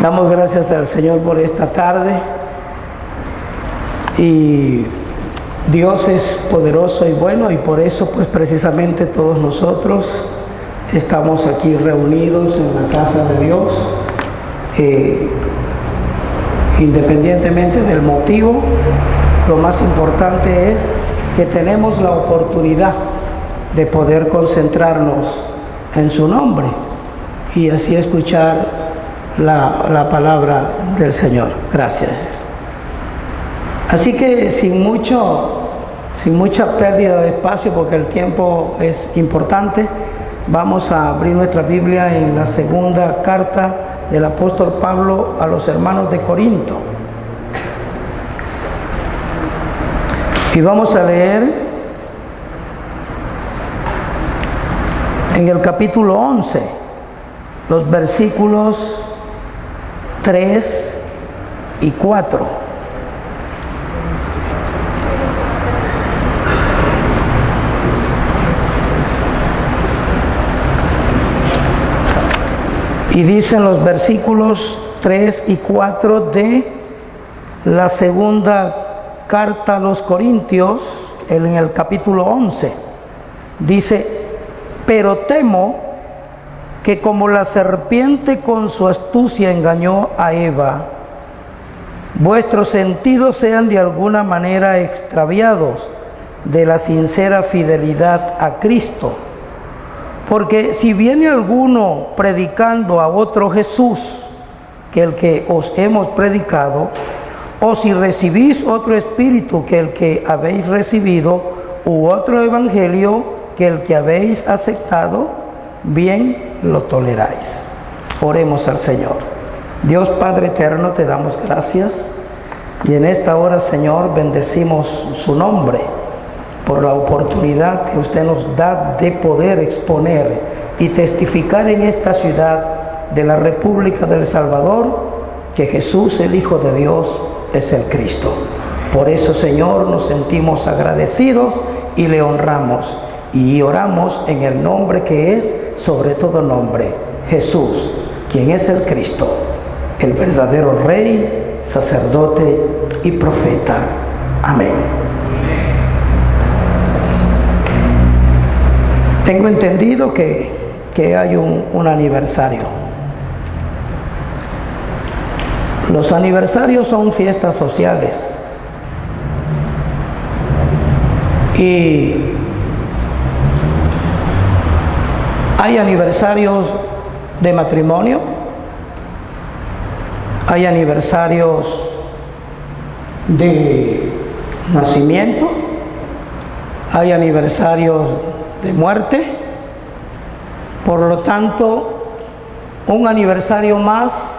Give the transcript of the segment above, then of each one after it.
Damos gracias al Señor por esta tarde y Dios es poderoso y bueno, y por eso pues precisamente todos nosotros estamos aquí reunidos en la casa de Dios, independientemente del motivo. Lo más importante es que tenemos la oportunidad de poder concentrarnos en su nombre y así escuchar la palabra del Señor. Gracias. Así que sin mucha pérdida de espacio, porque el tiempo es importante, vamos a abrir nuestra Biblia en la segunda carta del apóstol Pablo a los hermanos de Corinto. Y vamos a leer en el capítulo 11, los versículos 3 y 4. Y dicen los versículos 3 y 4 de la segunda carta a los Corintios, en el capítulo 11. Dice: pero temo que como la serpiente con su astucia engañó a Eva, vuestros sentidos sean de alguna manera extraviados de la sincera fidelidad a Cristo. Porque si viene alguno predicando a otro Jesús que el que os hemos predicado, o si recibís otro espíritu que el que habéis recibido, u otro evangelio que el que habéis aceptado, bien lo toleráis. Oremos al Señor. Dios Padre eterno, te damos gracias y en esta hora, Señor, bendecimos su nombre por la oportunidad que usted nos da de poder exponer y testificar en esta ciudad de la República del Salvador que Jesús, el Hijo de Dios, es el Cristo. Por eso, Señor, nos sentimos agradecidos y le honramos y oramos en el nombre que es sobre todo nombre, Jesús, quien es el Cristo, el verdadero Rey, sacerdote y profeta. Amén. Tengo entendido que hay un aniversario. Los aniversarios son fiestas sociales y hay aniversarios de matrimonio, hay aniversarios de nacimiento, hay aniversarios de muerte. Por lo tanto, un aniversario más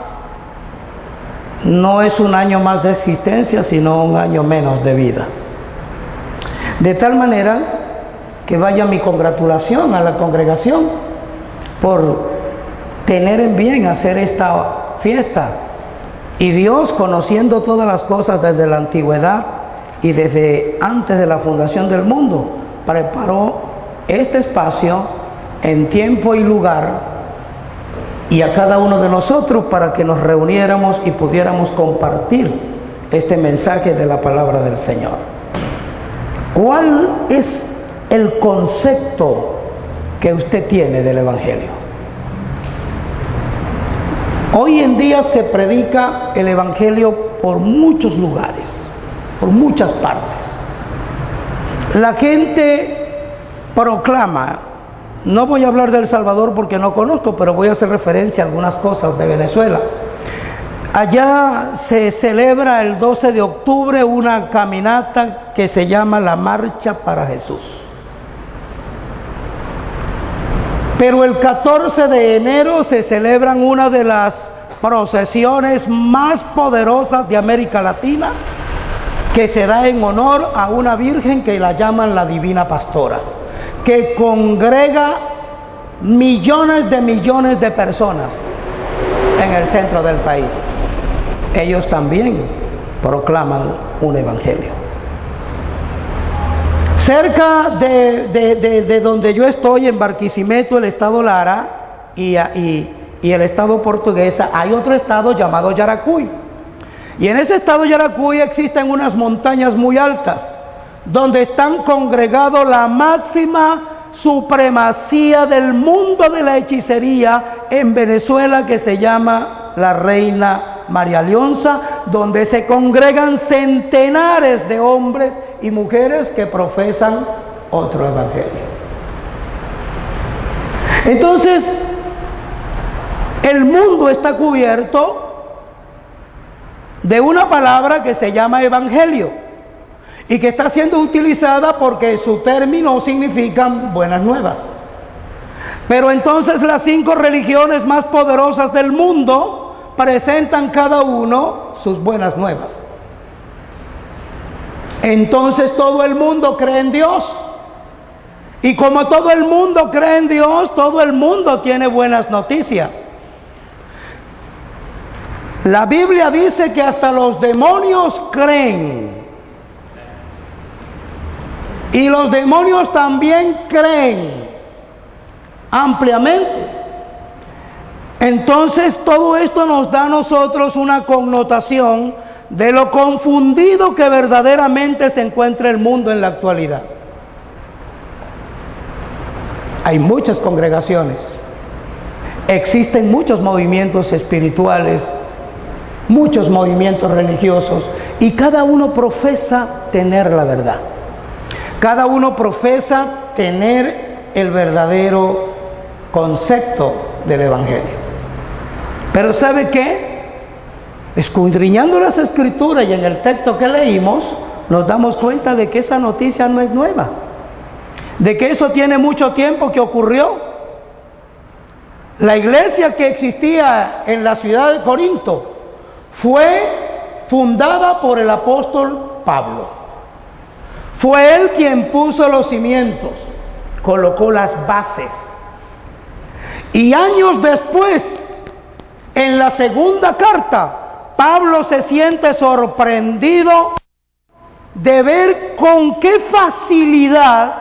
no es un año más de existencia, sino un año menos de vida. De tal manera que vaya mi congratulación a la congregación por tener en bien hacer esta fiesta. Y Dios, conociendo todas las cosas desde la antigüedad y desde antes de la fundación del mundo, preparó este espacio en tiempo y lugar y a cada uno de nosotros para que nos reuniéramos y pudiéramos compartir este mensaje de la palabra del Señor. ¿Cuál es el concepto que usted tiene del Evangelio? Hoy en día se predica el Evangelio por muchos lugares, por muchas partes. La gente proclama, no voy a hablar de El Salvador porque no conozco, pero voy a hacer referencia a algunas cosas de Venezuela. Allá se celebra el 12 de octubre una caminata que se llama la Marcha para Jesús. Pero el 14 de enero se celebran una de las procesiones más poderosas de América Latina, que se da en honor a una virgen que la llaman la Divina Pastora, que congrega millones de personas en el centro del país. Ellos también proclaman un evangelio. Cerca de donde yo estoy, en Barquisimeto, el estado Lara, y y el estado Portuguesa, hay otro estado llamado Yaracuy. Y en ese estado Yaracuy existen unas montañas muy altas, donde están congregados la máxima supremacía del mundo de la hechicería en Venezuela, que se llama la Reina María Leonza, donde se congregan centenares de hombres y mujeres que profesan otro evangelio. Entonces, el mundo está cubierto de una palabra que se llama evangelio y que está siendo utilizada porque su término significa buenas nuevas. Pero entonces las 5 religiones más poderosas del mundo presentan cada uno sus buenas nuevas. Entonces todo el mundo cree en Dios. Y como todo el mundo cree en Dios, todo el mundo tiene buenas noticias. La Biblia dice que hasta los demonios creen. Y los demonios también creen ampliamente. Entonces todo esto nos da a nosotros una connotación de lo confundido que verdaderamente se encuentra el mundo en la actualidad. Hay muchas congregaciones, existen muchos movimientos espirituales, muchos movimientos religiosos, y cada uno profesa tener la verdad. Cada uno profesa tener el verdadero concepto del evangelio. Pero ¿sabe qué? Escudriñando las escrituras y en el texto que leímos, nos damos cuenta de que esa noticia no es nueva, de que eso tiene mucho tiempo que ocurrió. La iglesia que existía en la ciudad de Corinto fue fundada por el apóstol Pablo. Fue él quien puso los cimientos, colocó las bases. Y años después, en la segunda carta, Pablo se siente sorprendido de ver con qué facilidad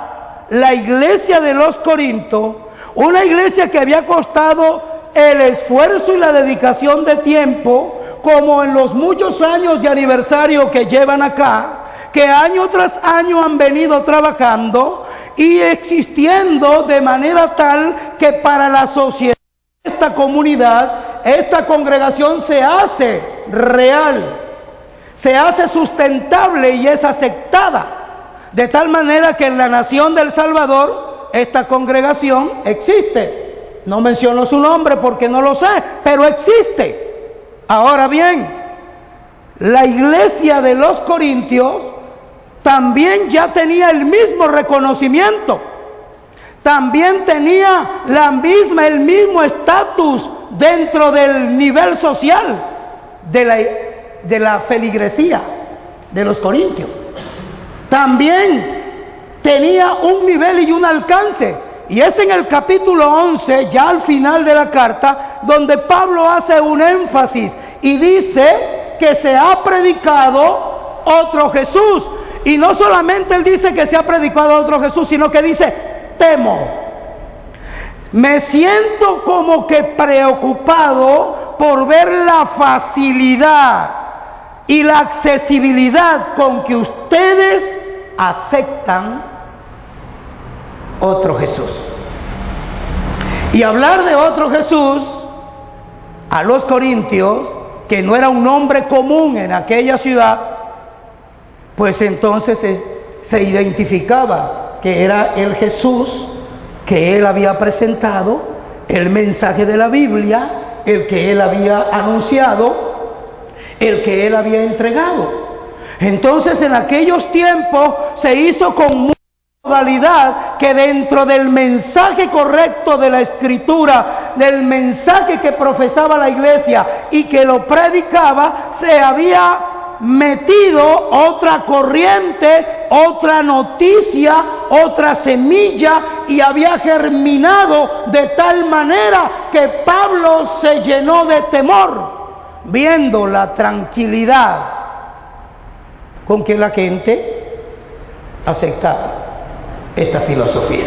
la iglesia de los Corintios, una iglesia que había costado el esfuerzo y la dedicación de tiempo, como en los muchos años de aniversario que llevan acá, que año tras año han venido trabajando y existiendo de manera tal que para la sociedad, esta comunidad, esta congregación se hace real, se hace sustentable y es aceptada. De tal manera que en la nación del Salvador, esta congregación existe. No menciono su nombre porque no lo sé, pero existe. Ahora bien, la iglesia de los Corintios también ya tenía el mismo reconocimiento. También tenía el mismo estatus dentro del nivel social de la feligresía de los Corintios. También tenía un nivel y un alcance. Y es en el capítulo 11, ya al final de la carta, donde Pablo hace un énfasis y dice que se ha predicado otro Jesús. Y no solamente él dice que se ha predicado otro Jesús, sino que dice, temo. Me siento como que preocupado por ver la facilidad y la accesibilidad con que ustedes aceptan otro Jesús. Y hablar de otro Jesús a los corintios, que no era un nombre común en aquella ciudad, pues entonces se identificaba que era el Jesús que él había presentado, el mensaje de la Biblia, el que él había anunciado, el que él había entregado. Entonces en aquellos tiempos se hizo con mucha modalidad que dentro del mensaje correcto de la Escritura, del mensaje que profesaba la iglesia y que lo predicaba, se había metido otra corriente, otra noticia, otra semilla, y había germinado de tal manera que Pablo se llenó de temor viendo la tranquilidad con que la gente aceptaba esta filosofía,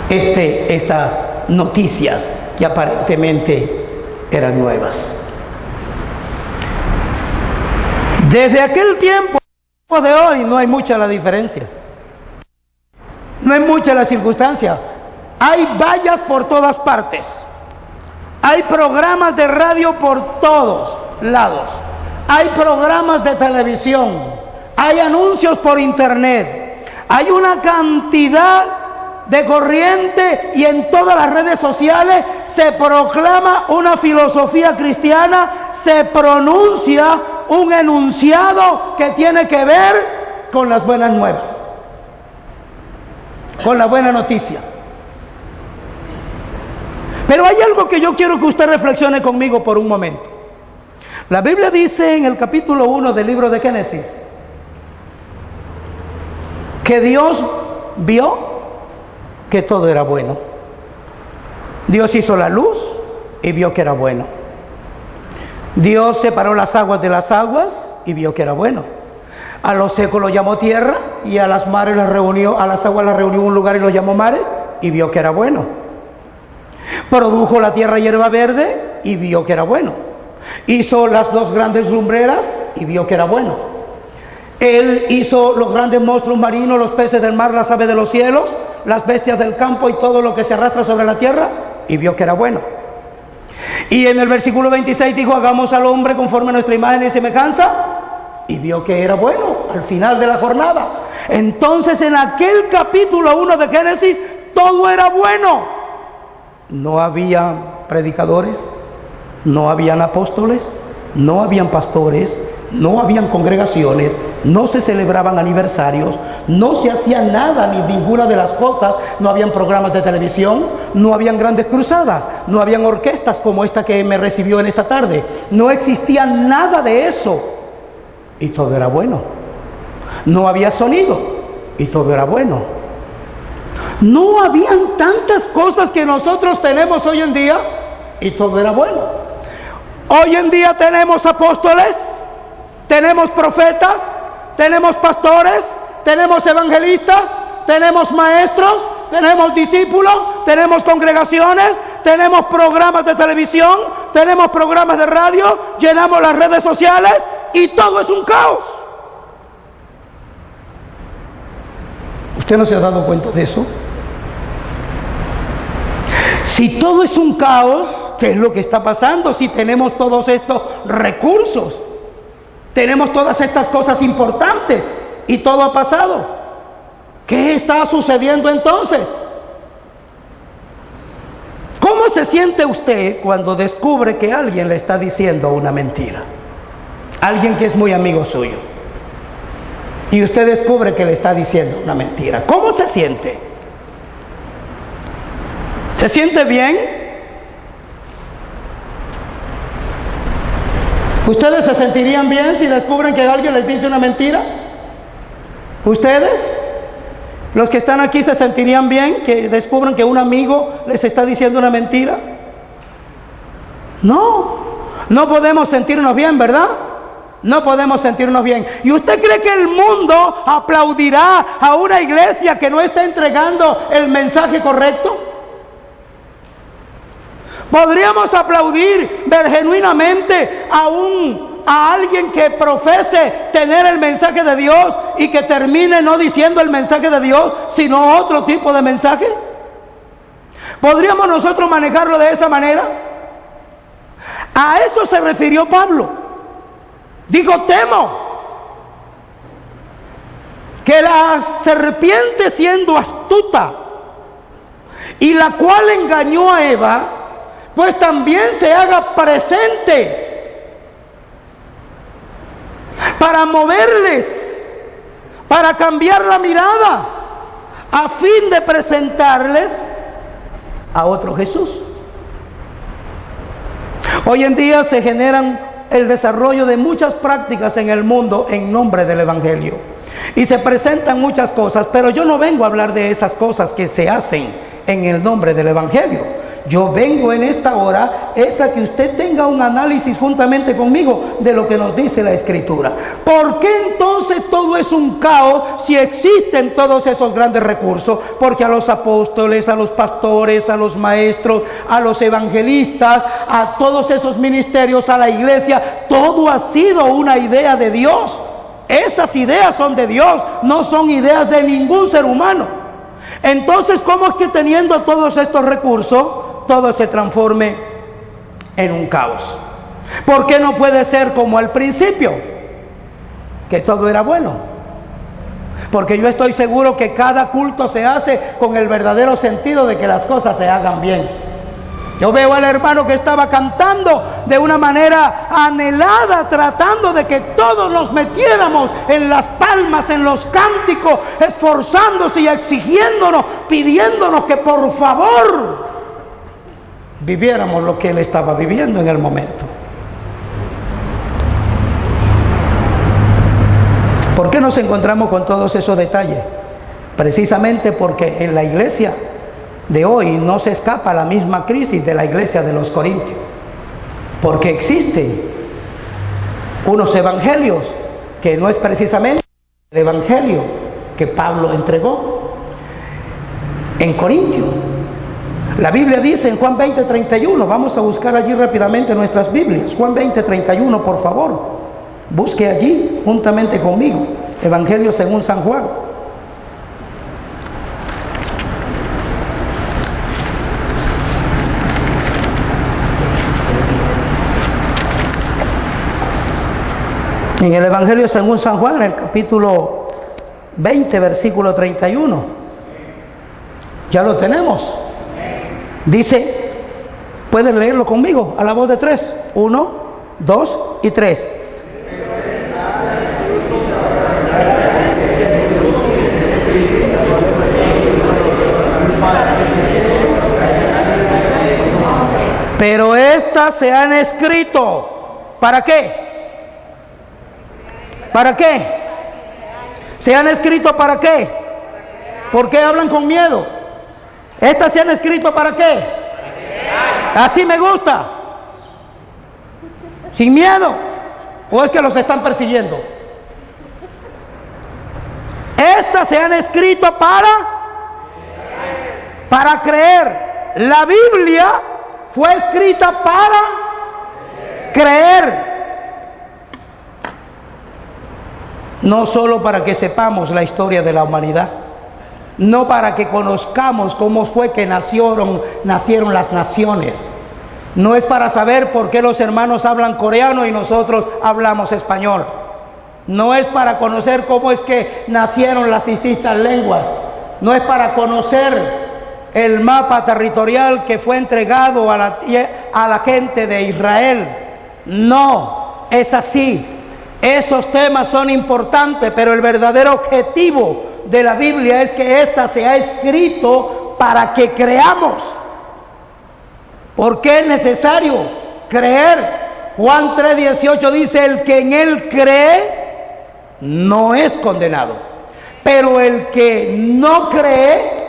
estas noticias que aparentemente eran nuevas. Desde aquel tiempo de hoy no hay mucha la diferencia. No hay mucha la circunstancia. Hay vallas por todas partes. Hay programas de radio por todos lados. Hay programas de televisión. Hay anuncios por internet. Hay una cantidad de corriente y en todas las redes sociales se proclama una filosofía cristiana, se pronuncia un enunciado que tiene que ver con las buenas nuevas, con la buena noticia. Pero hay algo que yo quiero que usted reflexione conmigo por un momento. La Biblia dice en el capítulo 1 del libro de Génesis que Dios vio que todo era bueno. Dios hizo la luz y vio que era bueno. Dios separó las aguas de las aguas y vio que era bueno. A lo seco lo llamó tierra y a las mares las reunió, a las aguas las reunió en un lugar y los llamó mares y vio que era bueno. Produjo la tierra hierba verde y vio que era bueno. Hizo las dos grandes lumbreras y vio que era bueno. Él hizo los grandes monstruos marinos, los peces del mar, las aves de los cielos, las bestias del campo y todo lo que se arrastra sobre la tierra y vio que era bueno. Y en el versículo 26 dijo: hagamos al hombre conforme a nuestra imagen y semejanza, y vio que era bueno al final de la jornada. Entonces en aquel capítulo 1 de Génesis todo era bueno. No había predicadores, no habían apóstoles, no habían pastores, no habían congregaciones, no se celebraban aniversarios, no se hacía nada ni ninguna de las cosas, no habían programas de televisión, no habían grandes cruzadas, no habían orquestas como esta que me recibió en esta tarde, no existía nada de eso y todo era bueno. No había sonido y todo era bueno. No habían tantas cosas que nosotros tenemos hoy en día y todo era bueno. Hoy en día tenemos apóstoles, tenemos profetas, tenemos pastores, tenemos evangelistas, tenemos maestros, tenemos discípulos, tenemos congregaciones, tenemos programas de televisión, tenemos programas de radio, llenamos las redes sociales y todo es un caos. ¿Usted no se ha dado cuenta de eso? Si todo es un caos, ¿qué es lo que está pasando? Si tenemos todos estos recursos, tenemos todas estas cosas importantes y todo ha pasado, ¿qué está sucediendo entonces? ¿Cómo se siente usted cuando descubre que alguien le está diciendo una mentira? Alguien que es muy amigo suyo y usted descubre que le está diciendo una mentira. ¿Cómo se siente? ¿Se siente bien? ¿Ustedes se sentirían bien si descubren que alguien les dice una mentira? ¿Ustedes? ¿Los que están aquí se sentirían bien que descubran que un amigo les está diciendo una mentira? No, no podemos sentirnos bien, ¿verdad? No podemos sentirnos bien. ¿Y usted cree que el mundo aplaudirá a una iglesia que no está entregando el mensaje correcto? ¿Podríamos aplaudir ver genuinamente a alguien que profese tener el mensaje de Dios y que termine no diciendo el mensaje de Dios, sino otro tipo de mensaje? ¿Podríamos nosotros manejarlo de esa manera? A eso se refirió Pablo. Dijo: temo que la serpiente, siendo astuta, y la cual engañó a Eva, pues también se haga presente para moverles, para cambiar la mirada, a fin de presentarles a otro Jesús. Hoy en día se generan el desarrollo de muchas prácticas en el mundo en nombre del Evangelio y se presentan muchas cosas, pero yo no vengo a hablar de esas cosas que se hacen en el nombre del Evangelio. Yo vengo en esta hora, es a que usted tenga un análisis juntamente conmigo de lo que nos dice la Escritura. ¿Por qué entonces todo es un caos si existen todos esos grandes recursos? Porque a los apóstoles, a los pastores, a los maestros, a los evangelistas, a todos esos ministerios, a la iglesia, todo ha sido una idea de Dios. Esas ideas son de Dios, no son ideas de ningún ser humano. Entonces, ¿cómo es que teniendo todos estos recursos, todo se transforme en un caos? ¿Por qué no puede ser como al principio, que todo era bueno? Porque yo estoy seguro que cada culto se hace con el verdadero sentido de que las cosas se hagan bien. Yo veo al hermano que estaba cantando de una manera anhelada, tratando de que todos nos metiéramos en las palmas, en los cánticos, esforzándose y exigiéndonos, pidiéndonos que por favor viviéramos lo que él estaba viviendo en el momento. ¿Por qué nos encontramos con todos esos detalles? Precisamente porque en la iglesia de hoy no se escapa la misma crisis de la iglesia de los Corintios, porque existen unos evangelios que no es precisamente el evangelio que Pablo entregó en Corintio. La Biblia dice en Juan 20:31, vamos a buscar allí rápidamente nuestras Biblias, Juan 20:31, por favor, busque allí juntamente conmigo, Evangelio según San Juan. En el Evangelio según San Juan, en el capítulo 20, versículo 31. Ya lo tenemos. Dice, ¿pueden leerlo conmigo? A la voz de tres. 1, 2 y 3. Pero estas se han escrito. ¿Para qué? ¿Para qué? ¿Se han escrito para qué? ¿Por qué hablan con miedo? ¿Estas se han escrito para qué? Así me gusta. Sin miedo. ¿O es que los están persiguiendo? Estas se han escrito para creer. La Biblia fue escrita para creer. No solo para que sepamos la historia de la humanidad, no para que conozcamos cómo fue que nacieron las naciones, no es para saber por qué los hermanos hablan coreano y nosotros hablamos español, no es para conocer cómo es que nacieron las distintas lenguas, no es para conocer el mapa territorial que fue entregado a la gente de Israel. No, es así. Esos temas son importantes, pero el verdadero objetivo de la Biblia es que ésta se ha escrito para que creamos. ¿Por qué es necesario creer? Juan 3:18 dice, el que en él cree no es condenado, pero el que no cree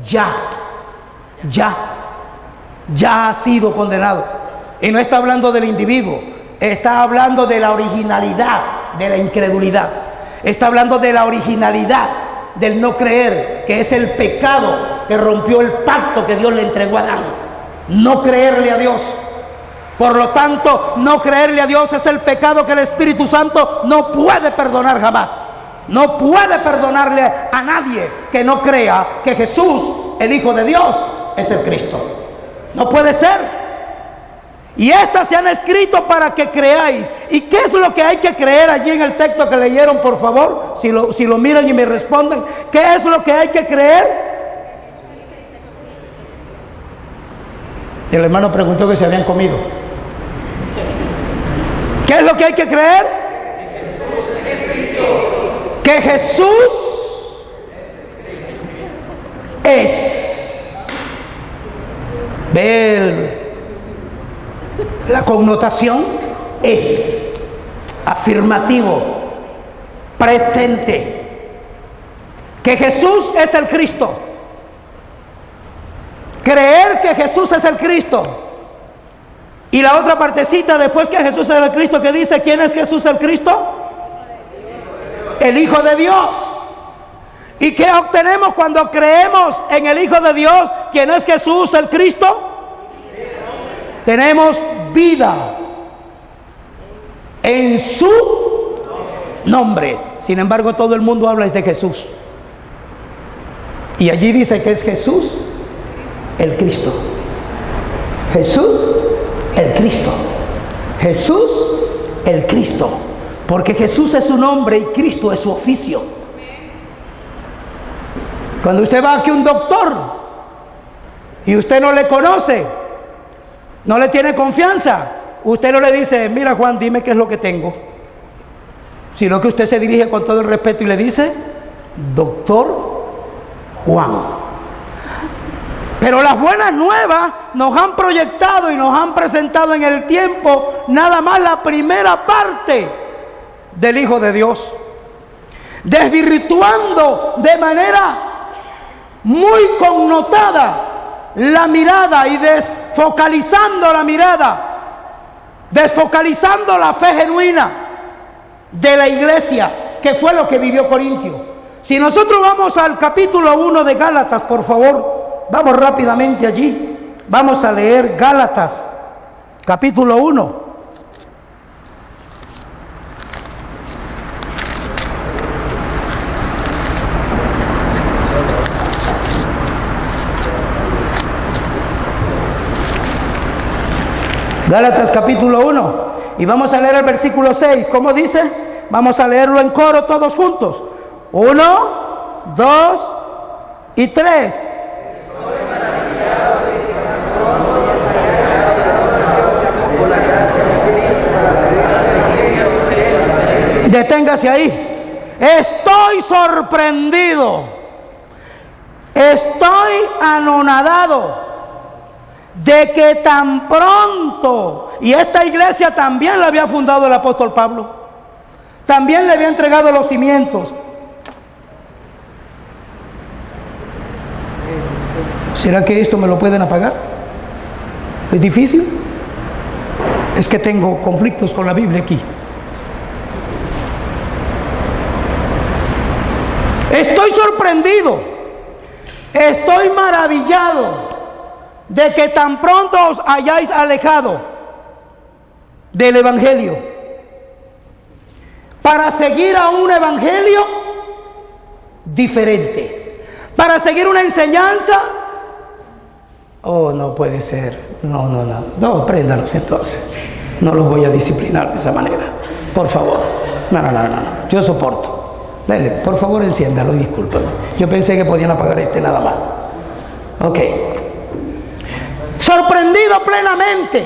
ya ha sido condenado. Y no está hablando del individuo, está hablando de la originalidad de la incredulidad, está hablando de la originalidad del no creer, que es el pecado que rompió el pacto que Dios le entregó a Adán. No creerle a Dios. Por lo tanto, no creerle a Dios es el pecado que el Espíritu Santo no puede perdonar jamás. No puede perdonarle a nadie que no crea que Jesús, el Hijo de Dios, es el Cristo. No puede ser. Y estas se han escrito para que creáis. ¿Y qué es lo que hay que creer allí en el texto que leyeron, por favor? Si lo miran y me responden, ¿qué es lo que hay que creer? El hermano preguntó que se habían comido. ¿Qué es lo que hay que creer? Que Jesús es. Ve la connotación, es afirmativo, presente. Que Jesús es el Cristo. creer que Jesús es el Cristo. Y la otra partecita, después que Jesús es el Cristo, que dice, ¿quién es Jesús el Cristo? El Hijo de Dios. ¿Y qué obtenemos cuando creemos en el Hijo de Dios, quien es Jesús el Cristo? Tenemos vida en su nombre. Sin embargo, todo el mundo habla de Jesús. Y allí dice que es Jesús el Cristo. Jesús el Cristo. Jesús el Cristo. Porque Jesús es su nombre y Cristo es su oficio. Cuando usted va aquí a un doctor y usted no le conoce, no le tiene confianza, usted no le dice, mira Juan, dime qué es lo que tengo, sino que usted se dirige con todo el respeto y le dice, doctor Juan. Pero las buenas nuevas nos han proyectado y nos han presentado en el tiempo nada más la primera parte del Hijo de Dios, desvirtuando de manera muy connotada la mirada y desfocalizando la mirada, desfocalizando la fe genuina de la iglesia, que fue lo que vivió Corintio. Si nosotros vamos al capítulo 1 de Gálatas, por favor, vamos rápidamente allí, vamos a leer Gálatas, capítulo 1. Gálatas capítulo 1, y vamos a leer el versículo 6, ¿cómo dice? Vamos a leerlo en coro todos juntos. 1, 2 y 3. Deténgase ahí. Estoy sorprendido, estoy anonadado de que tan pronto, y esta iglesia también la había fundado el apóstol Pablo, también le había entregado los cimientos. ¿Será que esto me lo pueden apagar? ¿Es difícil? Es que tengo conflictos con la Biblia aquí. Estoy sorprendido, estoy maravillado de que tan pronto os hayáis alejado del evangelio para seguir a un evangelio diferente, para seguir una enseñanza. Oh, no puede ser. No, préndalos entonces. No los voy a disciplinar de esa manera, por favor. No, yo soporto. Dale, por favor, enciéndalo, discúlpame. Yo pensé que podían apagar este nada más. Ok. Sorprendido plenamente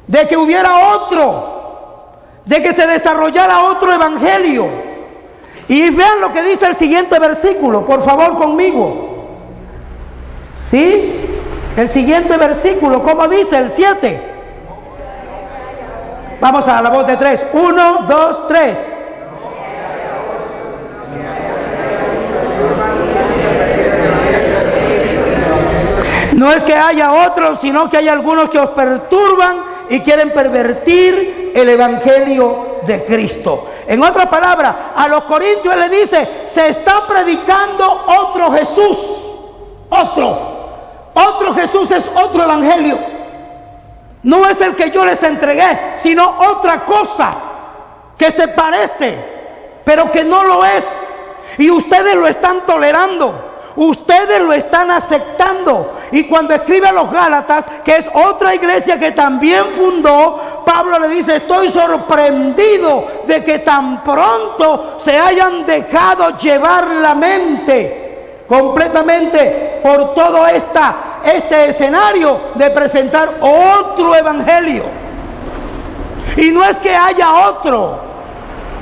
de que hubiera otro, de que se desarrollara otro evangelio. Y vean lo que dice el siguiente versículo, por favor, conmigo. ¿Sí? El siguiente versículo, ¿cómo dice? El 7. Vamos a la voz de 3. 1, 2, 3. No es que haya otros, sino que hay algunos que os perturban y quieren pervertir el evangelio de Cristo. En otras palabras, a los corintios le dice, se está predicando otro Jesús, otro Jesús, es otro evangelio. No es el que yo les entregué, sino otra cosa que se parece, pero que no lo es. Y ustedes lo están tolerando. Ustedes lo están aceptando. Y cuando escribe a los Gálatas, que es otra iglesia que también fundó, Pablo le dice, estoy sorprendido de que tan pronto se hayan dejado llevar la mente completamente por todo este escenario de presentar otro evangelio. Y no es que haya otro,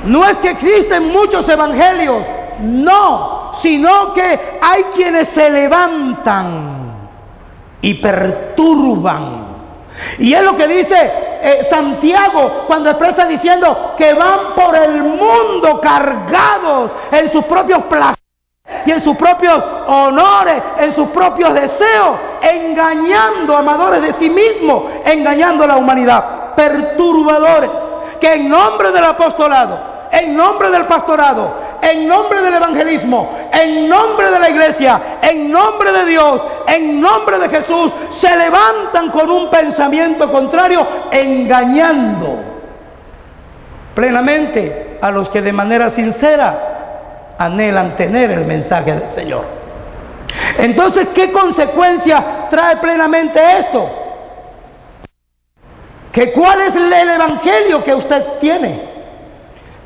no es que existen muchos evangelios, no, sino que hay quienes se levantan y perturban. Y es lo que dice Santiago cuando expresa diciendo que van por el mundo cargados en sus propios placeres, y en sus propios honores, en sus propios deseos, engañando, amadores de sí mismos, engañando a la humanidad. Perturbadores que en nombre del apostolado, en nombre del pastorado, en nombre del evangelismo, en nombre de la iglesia, en nombre de Dios, en nombre de Jesús, se levantan con un pensamiento contrario, engañando plenamente a los que de manera sincera anhelan tener el mensaje del Señor. Entonces, ¿qué consecuencia trae plenamente esto? Que ¿cuál es el evangelio que usted tiene?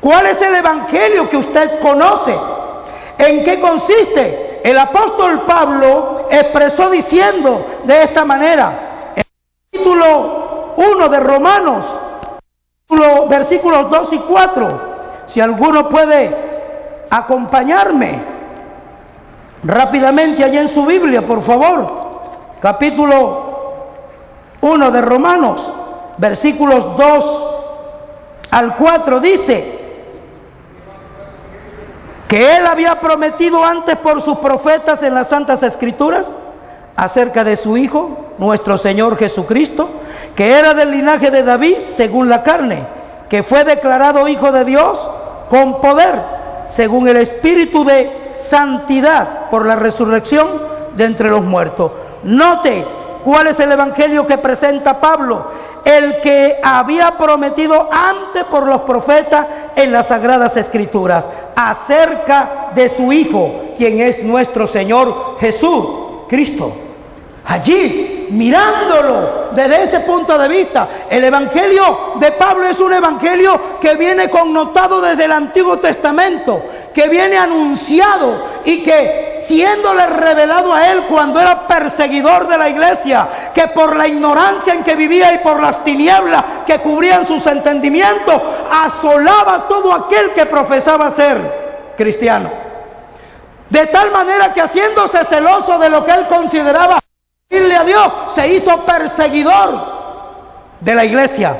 ¿Cuál es el evangelio que usted conoce? ¿En qué consiste? El apóstol Pablo expresó diciendo de esta manera, en el capítulo 1 de Romanos, versículos 2 y 4, si alguno puede acompañarme rápidamente allí en su Biblia, por favor. Capítulo 1 de Romanos, versículos 2 al 4, dice que él había prometido antes por sus profetas en las Santas Escrituras acerca de su Hijo, nuestro Señor Jesucristo, que era del linaje de David según la carne, que fue declarado Hijo de Dios con poder, según el Espíritu de santidad, por la resurrección de entre los muertos. Note cuál es el evangelio que presenta Pablo, el que había prometido antes por los profetas en las Sagradas Escrituras, acerca de su Hijo, quien es nuestro Señor Jesús Cristo. Allí, mirándolo desde ese punto de vista, el evangelio de Pablo es un evangelio que viene connotado desde el Antiguo Testamento, que viene anunciado y que siéndole revelado a él cuando era perseguidor de la iglesia, que por la ignorancia en que vivía y por las tinieblas que cubrían sus entendimientos, asolaba a todo aquel que profesaba ser cristiano. De tal manera que, haciéndose celoso de lo que él consideraba servirle a Dios, se hizo perseguidor de la iglesia.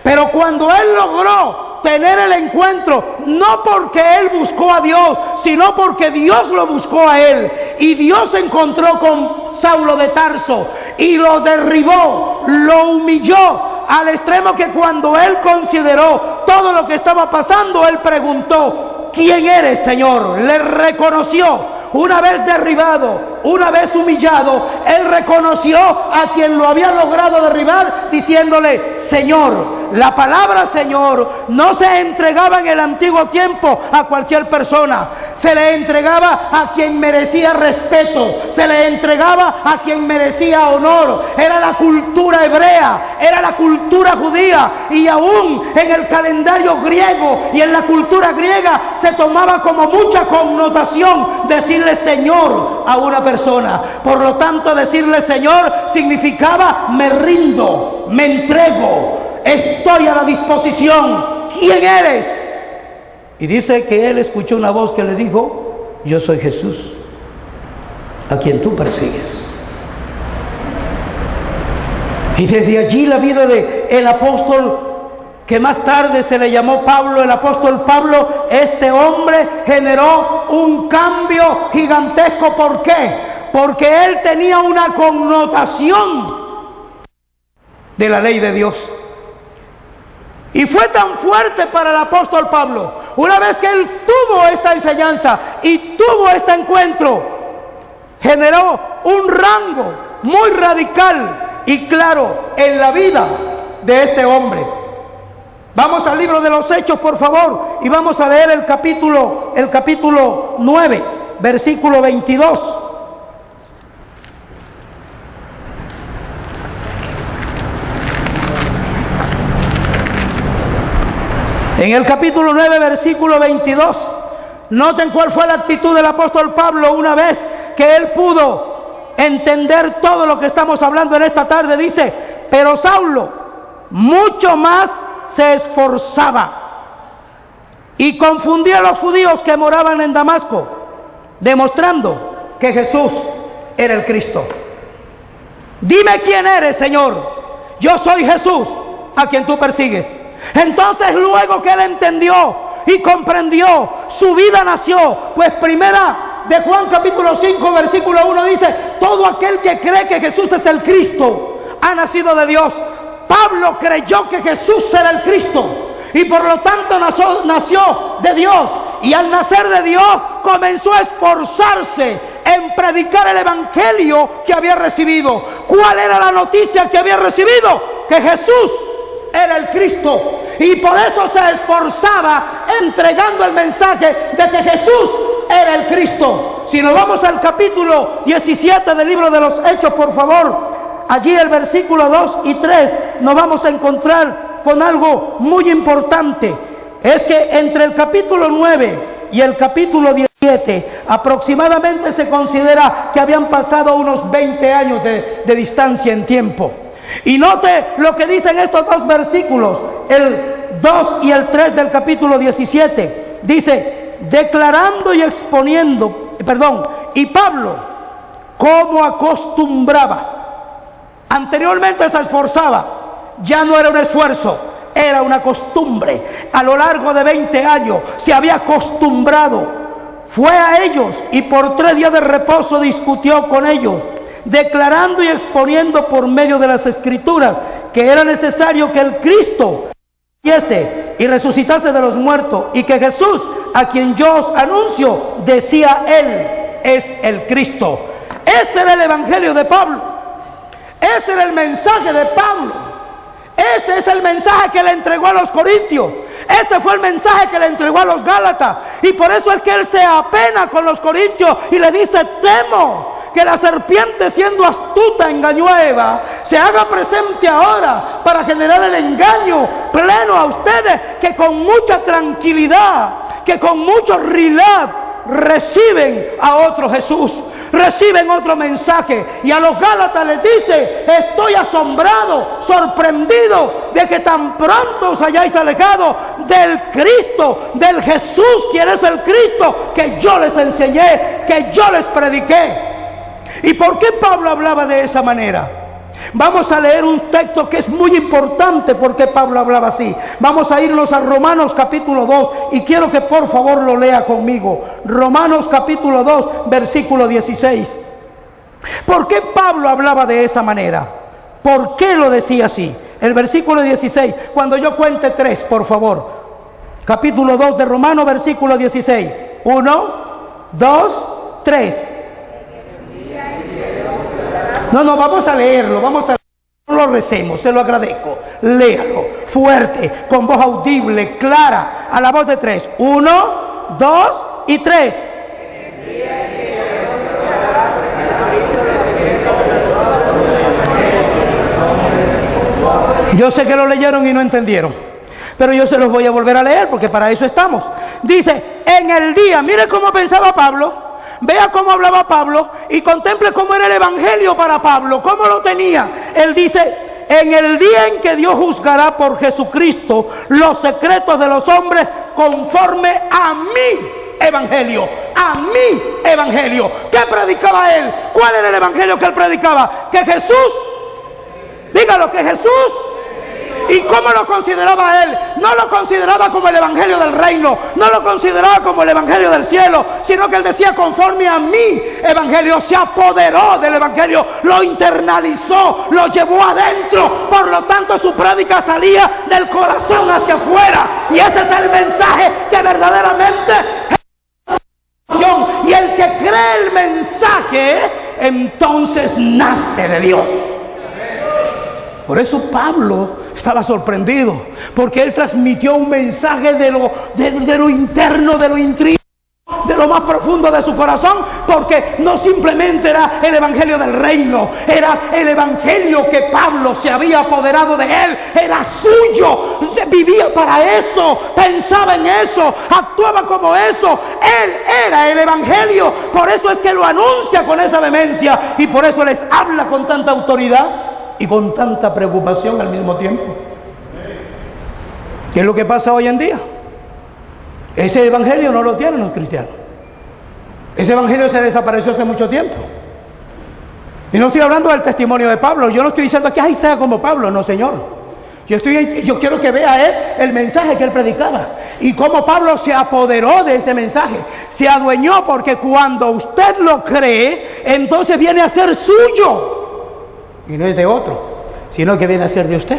Pero cuando él logró tener el encuentro, no porque él buscó a Dios, sino porque Dios lo buscó a él, y Dios se encontró con Saulo de Tarso y lo derribó, lo humilló al extremo que cuando él consideró todo lo que estaba pasando, él preguntó: ¿quién eres, Señor? Le reconoció. Una vez derribado, una vez humillado, él reconoció a quien lo había logrado derribar, diciéndole: Señor. La palabra Señor no se entregaba en el antiguo tiempo a cualquier persona, se le entregaba a quien merecía respeto, se le entregaba a quien merecía honor. Era la cultura hebrea, era la cultura judía, y aún en el calendario griego y en la cultura griega se tomaba como mucha connotación decirle Señor a una persona. Por lo tanto, decirle Señor significaba: me rindo, me entrego, estoy a la disposición. ¿Quién eres? Y dice que él escuchó una voz que le dijo: yo soy Jesús, a quien tú persigues. Y desde allí la vida de el apóstol, que más tarde se le llamó Pablo, el apóstol Pablo, este hombre generó un cambio gigantesco. ¿Por qué? Porque él tenía una connotación de la ley de Dios. Y fue tan fuerte para el apóstol Pablo, una vez que él tuvo esta enseñanza y tuvo este encuentro, generó un rango muy radical y claro en la vida de este hombre. Vamos al libro de los Hechos, por favor, y vamos a leer el capítulo 9, versículo 22. En el capítulo 9, versículo 22, noten cuál fue la actitud del apóstol Pablo una vez que él pudo entender todo lo que estamos hablando en esta tarde. Dice: pero Saulo mucho más se esforzaba y confundía a los judíos que moraban en Damasco, demostrando que Jesús era el Cristo. Dime quién eres, Señor. Yo soy Jesús, a quien tú persigues. Entonces, luego que él entendió y comprendió, su vida nació, pues primera de Juan capítulo 5, versículo 1 dice: todo aquel que cree que Jesús es el Cristo ha nacido de Dios. Pablo creyó que Jesús era el Cristo y por lo tanto nació de Dios. Y al nacer de Dios comenzó a esforzarse en predicar el evangelio que había recibido. ¿Cuál era la noticia que había recibido? Que Jesús era el Cristo. Y por eso se esforzaba entregando el mensaje de que Jesús era el Cristo. Si nos vamos al capítulo 17 del libro de los Hechos, por favor, allí el versículo 2 y 3 nos vamos a encontrar con algo muy importante. Es que entre el capítulo 9 y el capítulo 17 aproximadamente se considera que habían pasado unos 20 años de distancia en tiempo. Y note lo que dicen estos dos versículos, el 2 y el 3 del capítulo 17. Dice: declarando y exponiendo, y Pablo, como acostumbraba. Anteriormente se esforzaba, ya no era un esfuerzo, era una costumbre. A lo largo de 20 años se había acostumbrado. Fue a ellos y por 3 días de reposo discutió con ellos, declarando y exponiendo por medio de las Escrituras que era necesario que el Cristo muriese y resucitase de los muertos, y que Jesús, a quien yo os anuncio, decía él, es el Cristo. Ese era el evangelio de Pablo. Ese era el mensaje de Pablo. Ese es el mensaje que le entregó a los corintios. Ese fue el mensaje que le entregó a los gálatas. Y por eso es que él se apena con los corintios y le dice: temo que la serpiente, siendo astuta, engañó a Eva, se haga presente ahora para generar el engaño pleno a ustedes, que con mucha tranquilidad, que con mucho relax reciben a otro Jesús, reciben otro mensaje. Y a los gálatas les dice: estoy asombrado, sorprendido de que tan pronto os hayáis alejado del Cristo, del Jesús quien es el Cristo, que yo les enseñé, que yo les prediqué. ¿Y por qué Pablo hablaba de esa manera? Vamos a leer un texto que es muy importante porque Pablo hablaba así. Vamos a irnos a Romanos capítulo 2 y quiero que por favor lo lea conmigo. Romanos capítulo 2, versículo 16. ¿Por qué Pablo hablaba de esa manera? ¿Por qué lo decía así? El versículo 16, cuando yo cuente 3, por favor. Capítulo 2 de Romanos, versículo 16. 1, 2, 3. No, vamos a leerlo, no lo recemos, se lo agradezco. Léalo, fuerte, con voz audible, clara, a la voz de 3. 1, 2 y 3. Yo sé que lo leyeron y no entendieron, pero yo se los voy a volver a leer porque para eso estamos. Dice: en el día, mire cómo pensaba Pablo. Vea cómo hablaba Pablo y contemple cómo era el evangelio para Pablo, cómo lo tenía. Él dice: en el día en que Dios juzgará por Jesucristo los secretos de los hombres conforme a mi evangelio. A mi evangelio. ¿Qué predicaba él? ¿Cuál era el evangelio que él predicaba? Que Jesús, dígalo, que Jesús. ¿Y cómo lo consideraba él? No lo consideraba como el evangelio del reino, no lo consideraba como el evangelio del cielo, sino que él decía: conforme a mi evangelio. Se apoderó del evangelio, lo internalizó, lo llevó adentro. Por lo tanto, su prédica salía del corazón hacia afuera. Y ese es el mensaje que verdaderamente es. Y el que cree el mensaje, entonces nace de Dios. Por eso Pablo estaba sorprendido, porque él transmitió un mensaje de lo interno, de lo intrínseco, de lo más profundo de su corazón, porque no simplemente era el evangelio del reino, era el evangelio que Pablo se había apoderado de él, era suyo, vivía para eso, pensaba en eso, actuaba como eso. Él era el evangelio. Por eso es que lo anuncia con esa vehemencia y por eso les habla con tanta autoridad y con tanta preocupación al mismo tiempo. ¿Qué es lo que pasa hoy en día? Ese evangelio no lo tienen los cristianos. Ese evangelio se desapareció hace mucho tiempo. Y no estoy hablando del testimonio de Pablo. Yo no estoy diciendo que ay, sea como Pablo, no, señor. Yo quiero que vea el mensaje que él predicaba y cómo Pablo se apoderó de ese mensaje, se adueñó, porque cuando usted lo cree, entonces viene a ser suyo y no es de otro, sino que viene a ser de usted,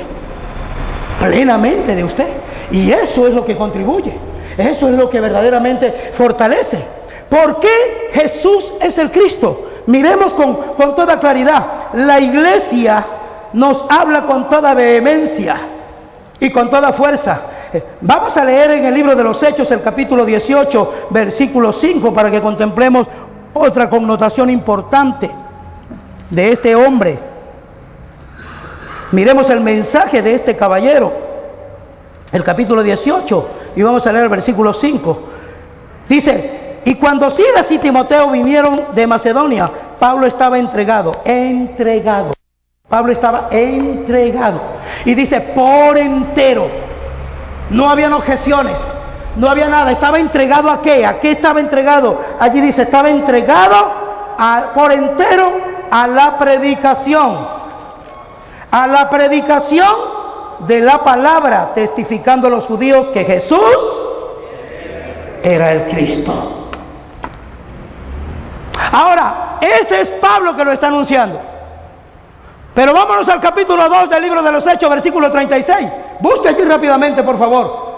plenamente de usted. Y eso es lo que contribuye, eso es lo que verdaderamente fortalece. ¿Por qué Jesús es el Cristo? Miremos con toda claridad. La iglesia nos habla con toda vehemencia y con toda fuerza. Vamos a leer en el libro de los Hechos, el capítulo 18, versículo 5, para que contemplemos otra connotación importante de este hombre. Miremos el mensaje de este caballero, el capítulo 18, y vamos a leer el versículo 5. Dice: y cuando Silas y Timoteo vinieron de Macedonia, Pablo estaba entregado. Pablo estaba entregado. Y dice, por entero. No habían objeciones, no había nada. Estaba entregado ¿a qué? ¿A qué estaba entregado? Allí dice, estaba entregado por entero a la predicación. A la predicación de la palabra, testificando a los judíos que Jesús era el Cristo. Ahora, ese es Pablo que lo está anunciando. Pero vámonos al capítulo 2 del libro de los Hechos, versículo 36. Busque allí rápidamente, por favor.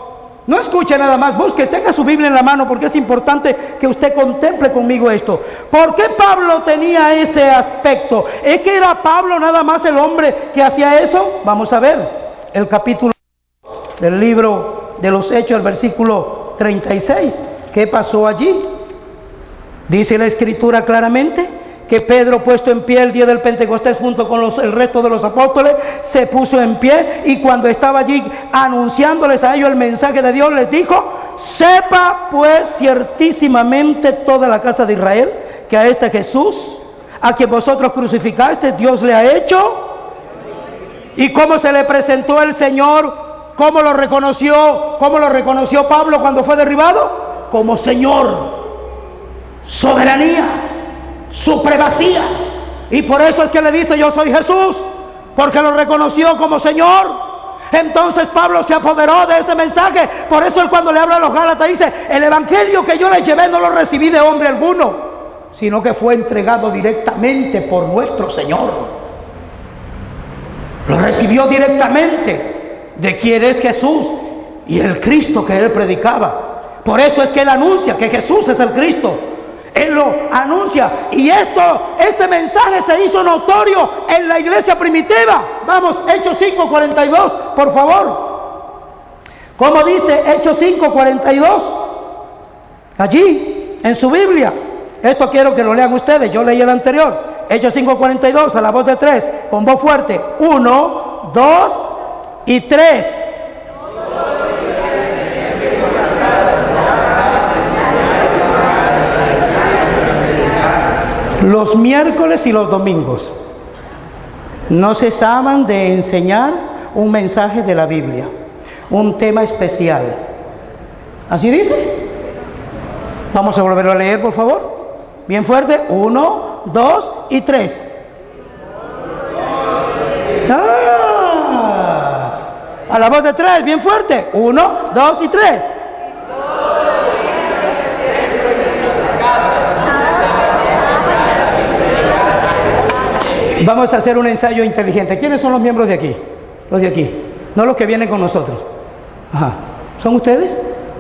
No escuche nada más, busque, tenga su Biblia en la mano, porque es importante que usted contemple conmigo esto. ¿Por qué Pablo tenía ese aspecto? ¿Es que era Pablo nada más el hombre que hacía eso? Vamos a ver el capítulo del libro de los Hechos, el versículo 36. ¿Qué pasó allí? Dice la Escritura claramente que Pedro, puesto en pie el día del Pentecostés junto con el resto de los apóstoles, se puso en pie, y cuando estaba allí anunciándoles a ellos el mensaje de Dios, les dijo: sepa pues ciertísimamente toda la casa de Israel que a este Jesús, a quien vosotros crucificaste, Dios le ha hecho. ¿Y cómo se le presentó el Señor? ¿Cómo lo reconoció Pablo cuando fue derribado? Como Señor, soberanía, supremacía. Y por eso es que le dice: yo soy Jesús, porque lo reconoció como Señor. Entonces Pablo se apoderó de ese mensaje. Por eso él, cuando le habla a los Gálatas, dice: el evangelio que yo les llevé no lo recibí de hombre alguno, sino que fue entregado directamente por nuestro Señor. Lo recibió directamente de quien es Jesús y el Cristo que él predicaba. Por eso es que él anuncia que Jesús es el Cristo. Él lo anuncia, y este mensaje se hizo notorio en la iglesia primitiva. Vamos, Hechos 5:42, por favor. ¿Cómo dice Hechos 5:42? Allí, en su Biblia. Esto quiero que lo lean ustedes, yo leí el anterior. Hechos 5:42, a la voz de 3, con voz fuerte. 1, 2 y 3. Los miércoles y los domingos no cesaban de enseñar un mensaje de la Biblia, un tema especial. ¿Así dice? Vamos a volverlo a leer, por favor. Bien fuerte. 1, 2 y 3. A la voz de 3, bien fuerte. 1, 2 y 3. Vamos a hacer un ensayo inteligente. ¿Quiénes son los miembros de aquí? Los de aquí, no los que vienen con nosotros. Ajá. ¿Son ustedes?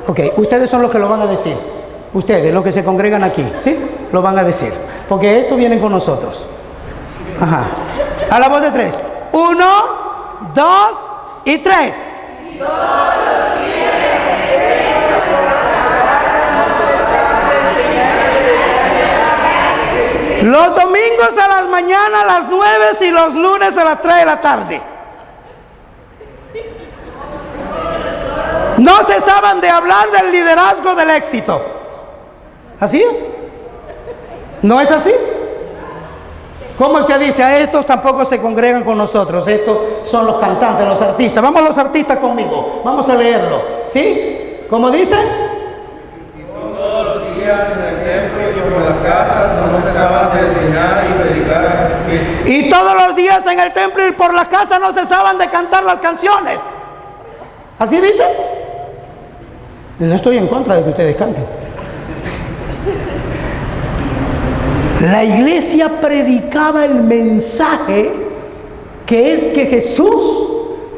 Ok, ustedes son los que lo van a decir. Ustedes, los que se congregan aquí, ¿sí? Lo van a decir, porque estos vienen con nosotros. Ajá. A la voz de 3. 1, 2 y 3. Los domingos a las mañanas a las 9 y los lunes a las 3 de la tarde. No cesaban de hablar del liderazgo del éxito. ¿Así es? ¿No es así? ¿Cómo es que dice? A estos tampoco se congregan con nosotros. Estos son los cantantes, los artistas. Vamos los artistas conmigo. Vamos a leerlo. ¿Sí? ¿Cómo dice? Todos los días en el templo y por las casas no cesaban de enseñar y predicar a Jesucristo Y todos los días en el templo y por la casa no cesaban de cantar las canciones. ¿Así dice? No estoy en contra de que ustedes canten. La iglesia predicaba el mensaje que es que Jesús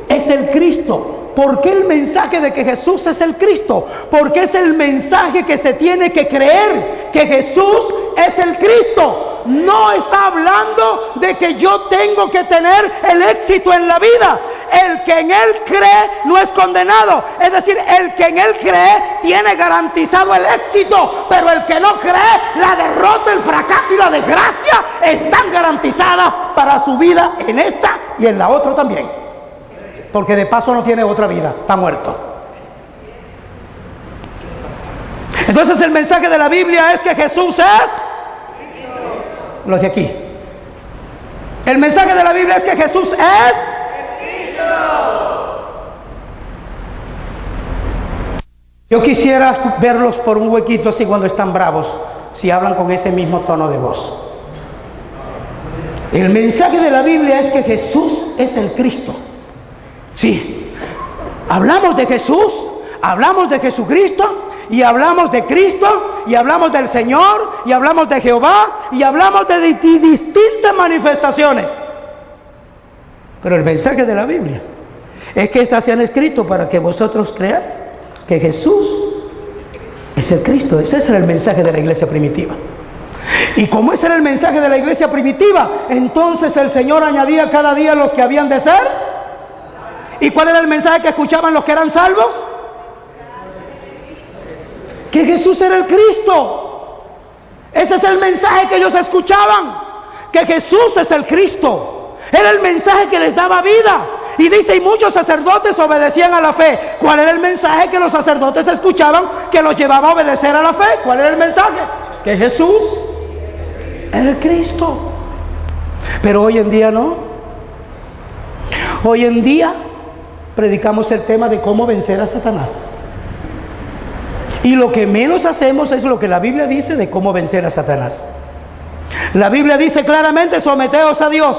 es el Cristo. ¿Por qué el mensaje de que Jesús es el Cristo? Porque es el mensaje que se tiene que creer, que Jesús es el Cristo. No está hablando de que yo tengo que tener el éxito en la vida. El que en Él cree no es condenado. Es decir, el que en Él cree tiene garantizado el éxito. Pero el que no cree, la derrota, el fracaso y la desgracia están garantizadas para su vida en esta y en la otra también. Porque de paso no tiene otra vida, está muerto. Entonces el mensaje de la Biblia es que Jesús es los de aquí. El mensaje de la Biblia es que Jesús es Cristo. Yo quisiera verlos por un huequito así cuando están bravos, si hablan con ese mismo tono de voz. El mensaje de la Biblia es que Jesús es el Cristo. Sí, hablamos de Jesús, hablamos de Jesucristo, y hablamos de Cristo, y hablamos del Señor, y hablamos de Jehová, y hablamos de distintas manifestaciones. Pero el mensaje de la Biblia es que estas se han escrito para que vosotros creáis que Jesús es el Cristo. Ese era el mensaje de la iglesia primitiva. Y como ese era el mensaje de la iglesia primitiva, entonces el Señor añadía cada día los que habían de ser. ¿Y cuál era el mensaje que escuchaban los que eran salvos? Que Jesús era el Cristo. Ese es el mensaje que ellos escuchaban, que Jesús es el Cristo. Era el mensaje que les daba vida. Y dice, y muchos sacerdotes obedecían a la fe. ¿Cuál era el mensaje que los sacerdotes escuchaban que los llevaba a obedecer a la fe? ¿Cuál era el mensaje? Que Jesús era el Cristo. Pero hoy en día no. Hoy en día predicamos el tema de cómo vencer a Satanás. Y lo que menos hacemos es lo que la Biblia dice de cómo vencer a Satanás. La Biblia dice claramente, someteos a Dios,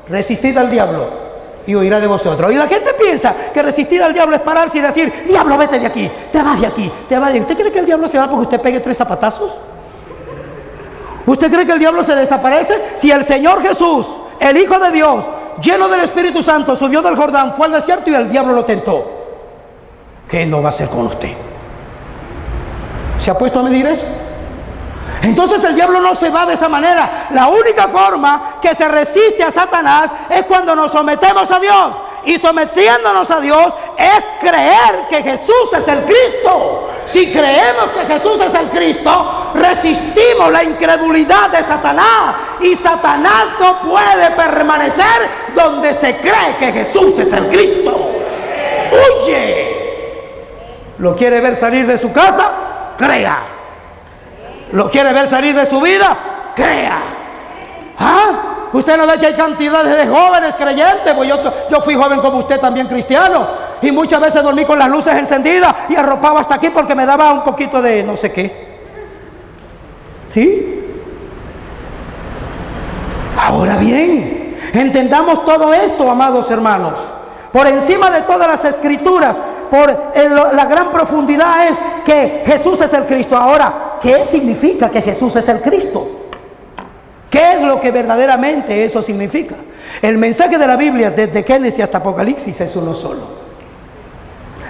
resistid al diablo y huirá de vosotros. Y la gente piensa que resistir al diablo es pararse y decir, diablo, vete de aquí, te vas de aquí, te vas de aquí. ¿Usted cree que el diablo se va porque usted pegue 3 zapatazos? ¿Usted cree que el diablo se desaparece? Si el Señor Jesús, el Hijo de Dios, lleno del Espíritu Santo, subió del Jordán, fue al desierto y el diablo lo tentó, ¿qué no va a hacer con usted? ¿Se ha puesto a medir eso? Entonces el diablo no se va de esa manera. La única forma que se resiste a Satanás es cuando nos sometemos a Dios. Y sometiéndonos a Dios es creer que Jesús es el Cristo. Si creemos que Jesús es el Cristo, resistimos la incredulidad de Satanás. Y Satanás no puede permanecer donde se cree que Jesús es el Cristo. ¡Huye! ¿Lo quiere ver salir de su casa? Crea. ¿Lo quiere ver salir de su vida? Crea. ¿Ah? Usted no ve que hay cantidades de jóvenes creyentes. Pues yo fui joven como usted, también cristiano, y muchas veces dormí con las luces encendidas y arropado hasta aquí porque me daba un poquito de no sé qué. ¿Sí? Ahora bien, entendamos todo esto, amados hermanos. Por encima de todas las escrituras, la gran profundidad es que Jesús es el Cristo. Ahora, ¿qué significa que Jesús es el Cristo? ¿Qué es lo que verdaderamente eso significa? El mensaje de la Biblia, desde Génesis hasta Apocalipsis, es uno solo.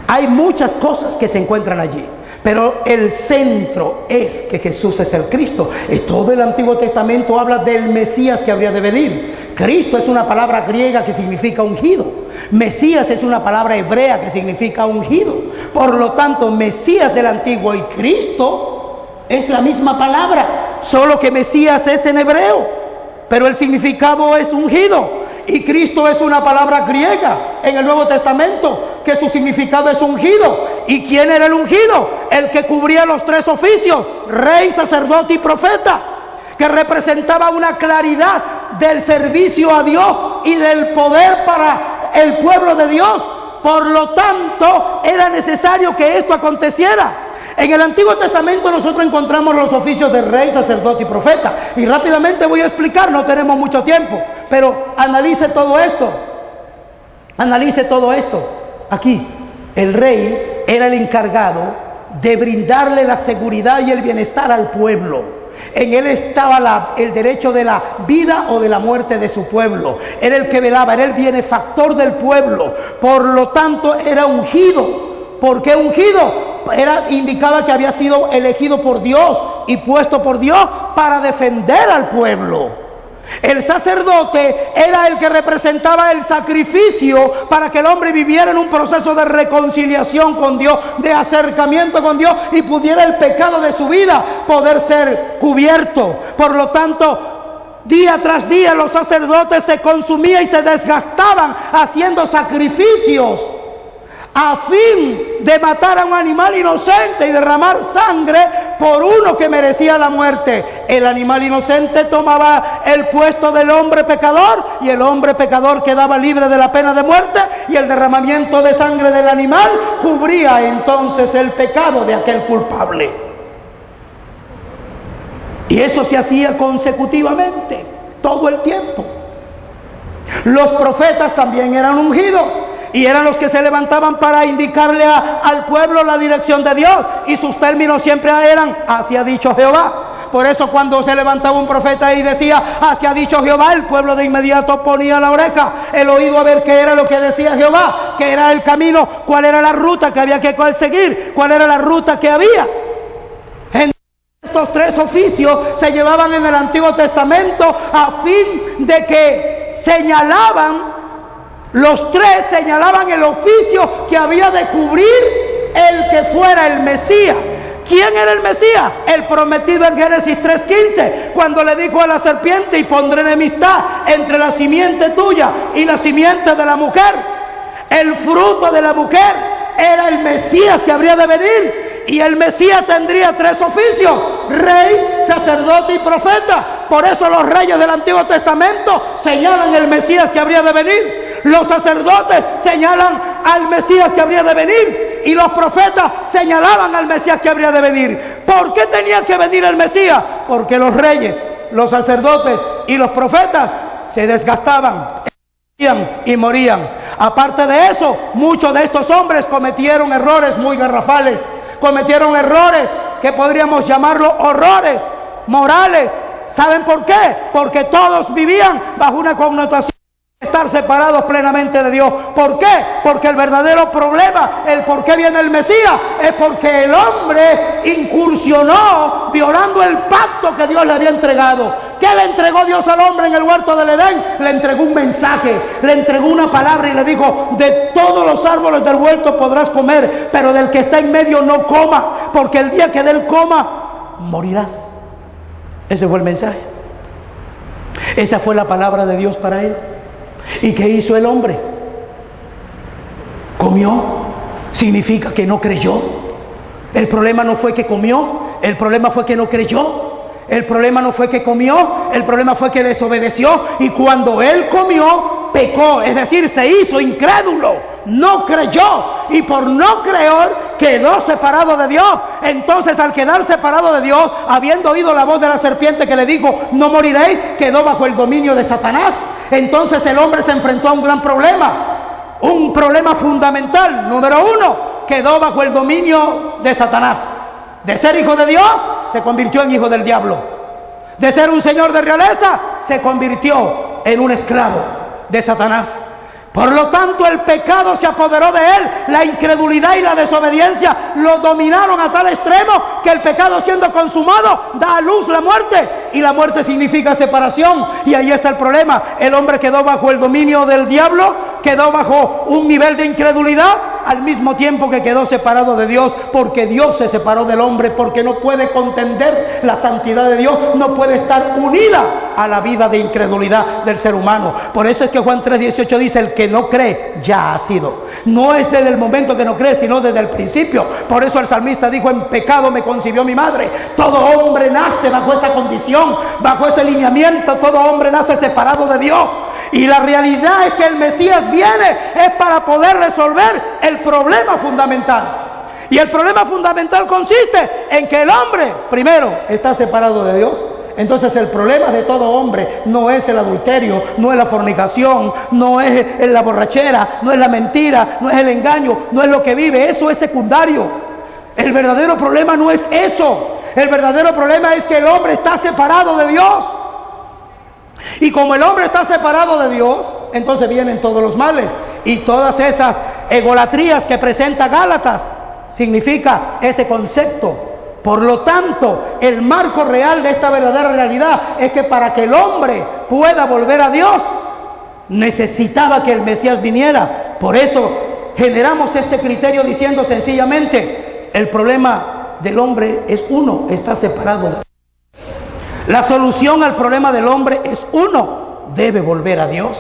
Hay muchas cosas que se encuentran allí, pero el centro es que Jesús es el Cristo. Y todo el Antiguo Testamento habla del Mesías que habría de venir. Cristo es una palabra griega que significa ungido. Mesías es una palabra hebrea que significa ungido. Por lo tanto, Mesías del Antiguo y Cristo es la misma palabra, solo que Mesías es en hebreo, pero el significado es ungido. Y Cristo es una palabra griega en el Nuevo Testamento, que su significado es ungido. ¿Y quién era el ungido? El que cubría los 3 oficios, rey, sacerdote y profeta, que representaba una claridad del servicio a Dios y del poder para el pueblo de Dios. Por lo tanto, era necesario que esto aconteciera. En el Antiguo Testamento nosotros encontramos los oficios de rey, sacerdote y profeta. Y rápidamente voy a explicar, no tenemos mucho tiempo, pero analice todo esto. Analice todo esto. Aquí, el rey era el encargado de brindarle la seguridad y el bienestar al pueblo. En él estaba el derecho de la vida o de la muerte de su pueblo. Era el que velaba, era el benefactor del pueblo. Por lo tanto, era ungido. ¿Por qué ungido? Indicaba que había sido elegido por Dios y puesto por Dios para defender al pueblo. El sacerdote era el que representaba el sacrificio para que el hombre viviera en un proceso de reconciliación con Dios, de acercamiento con Dios, y pudiera el pecado de su vida poder ser cubierto. Por lo tanto, día tras día los sacerdotes se consumían y se desgastaban haciendo sacrificios a fin de matar a un animal inocente y derramar sangre por uno que merecía la muerte. El animal inocente tomaba el puesto del hombre pecador y el hombre pecador quedaba libre de la pena de muerte, y el derramamiento de sangre del animal cubría entonces el pecado de aquel culpable. Y eso se hacía consecutivamente, todo el tiempo. Los profetas también eran ungidos y eran los que se levantaban para indicarle al pueblo la dirección de Dios, y sus términos siempre eran: así ha dicho Jehová. Por eso cuando se levantaba un profeta y decía: así ha dicho Jehová, el pueblo de inmediato ponía la oreja, el oído, a ver qué era lo que decía Jehová, qué era el camino, cuál era la ruta que había que seguir, cuál era la ruta que había. Estos tres oficios se llevaban en el Antiguo Testamento a fin de que los tres señalaban el oficio que había de cubrir el que fuera el Mesías. ¿Quién era el Mesías? El prometido en Génesis 3:15, cuando le dijo a la serpiente: y pondré enemistad entre la simiente tuya y la simiente de la mujer. El fruto de la mujer era el Mesías que habría de venir. Y el Mesías tendría tres oficios: rey, sacerdote y profeta. Por eso los reyes del Antiguo Testamento señalan el Mesías que habría de venir. Los sacerdotes señalan al Mesías que habría de venir. Y los profetas señalaban al Mesías que habría de venir. ¿Por qué tenía que venir el Mesías? Porque los reyes, los sacerdotes y los profetas se desgastaban y morían. Aparte de eso, muchos de estos hombres cometieron errores muy garrafales. Cometieron errores que podríamos llamarlo horrores morales. ¿Saben por qué? Porque todos vivían bajo una connotación de estar separados plenamente de Dios. ¿Por qué? Porque el verdadero problema, el por qué viene el Mesías, es porque el hombre incursionó violando el pacto que Dios le había entregado. ¿Qué le entregó Dios al hombre en el huerto del Edén? Le entregó un mensaje, le entregó una palabra y le dijo: de todos los árboles del huerto podrás comer, pero del que está en medio no comas, porque el día que de él coma, morirás. Ese fue el mensaje. Esa fue la palabra de Dios para él. ¿Y qué hizo el hombre? Comió. Significa que no creyó. El problema no fue que comió, el problema fue que no creyó. El problema no fue que comió, el problema fue que desobedeció, y cuando él comió, pecó, es decir, se hizo incrédulo, no creyó, y por no creer quedó separado de Dios. Entonces, al quedar separado de Dios, habiendo oído la voz de la serpiente que le dijo: no moriréis, quedó bajo el dominio de Satanás. Entonces el hombre se enfrentó a un gran problema, un problema fundamental. Número uno, quedó bajo el dominio de Satanás. De ser hijo de Dios, se convirtió en hijo del diablo. De ser un señor de realeza, se convirtió en un esclavo de Satanás. Por lo tanto, el pecado se apoderó de él. La incredulidad y la desobediencia lo dominaron a tal extremo que el pecado, siendo consumado, da a luz la muerte. Y la muerte significa separación. Y ahí está el problema. El hombre quedó bajo el dominio del diablo, quedó bajo un nivel de incredulidad, al mismo tiempo que quedó separado de Dios, porque Dios se separó del hombre, porque no puede contender la santidad de Dios, no puede estar unida a la vida de incredulidad del ser humano. Por eso es que Juan 3:18 dice: el que no cree ya ha sido. No es desde el momento que no cree, sino desde el principio. Por eso el salmista dijo: en pecado me concibió mi madre. Todo hombre nace bajo esa condición, bajo ese lineamiento. Todo hombre nace separado de Dios. Y la realidad es que el Mesías viene es para poder resolver el problema fundamental. Y el problema fundamental consiste en que el hombre, primero, está separado de Dios. Entonces el problema de todo hombre no es el adulterio, no es la fornicación, no es la borrachera, no es la mentira, no es el engaño, no es lo que vive, eso es secundario. El verdadero problema no es eso. El verdadero problema es que el hombre está separado de Dios. Y como el hombre está separado de Dios, entonces vienen todos los males. Y todas esas egolatrías que presenta Gálatas significa ese concepto. Por lo tanto, el marco real de esta verdadera realidad es que para que el hombre pueda volver a Dios, necesitaba que el Mesías viniera. Por eso generamos este criterio diciendo sencillamente, el problema del hombre es uno, está separado. La solución al problema del hombre es uno, debe volver a Dios.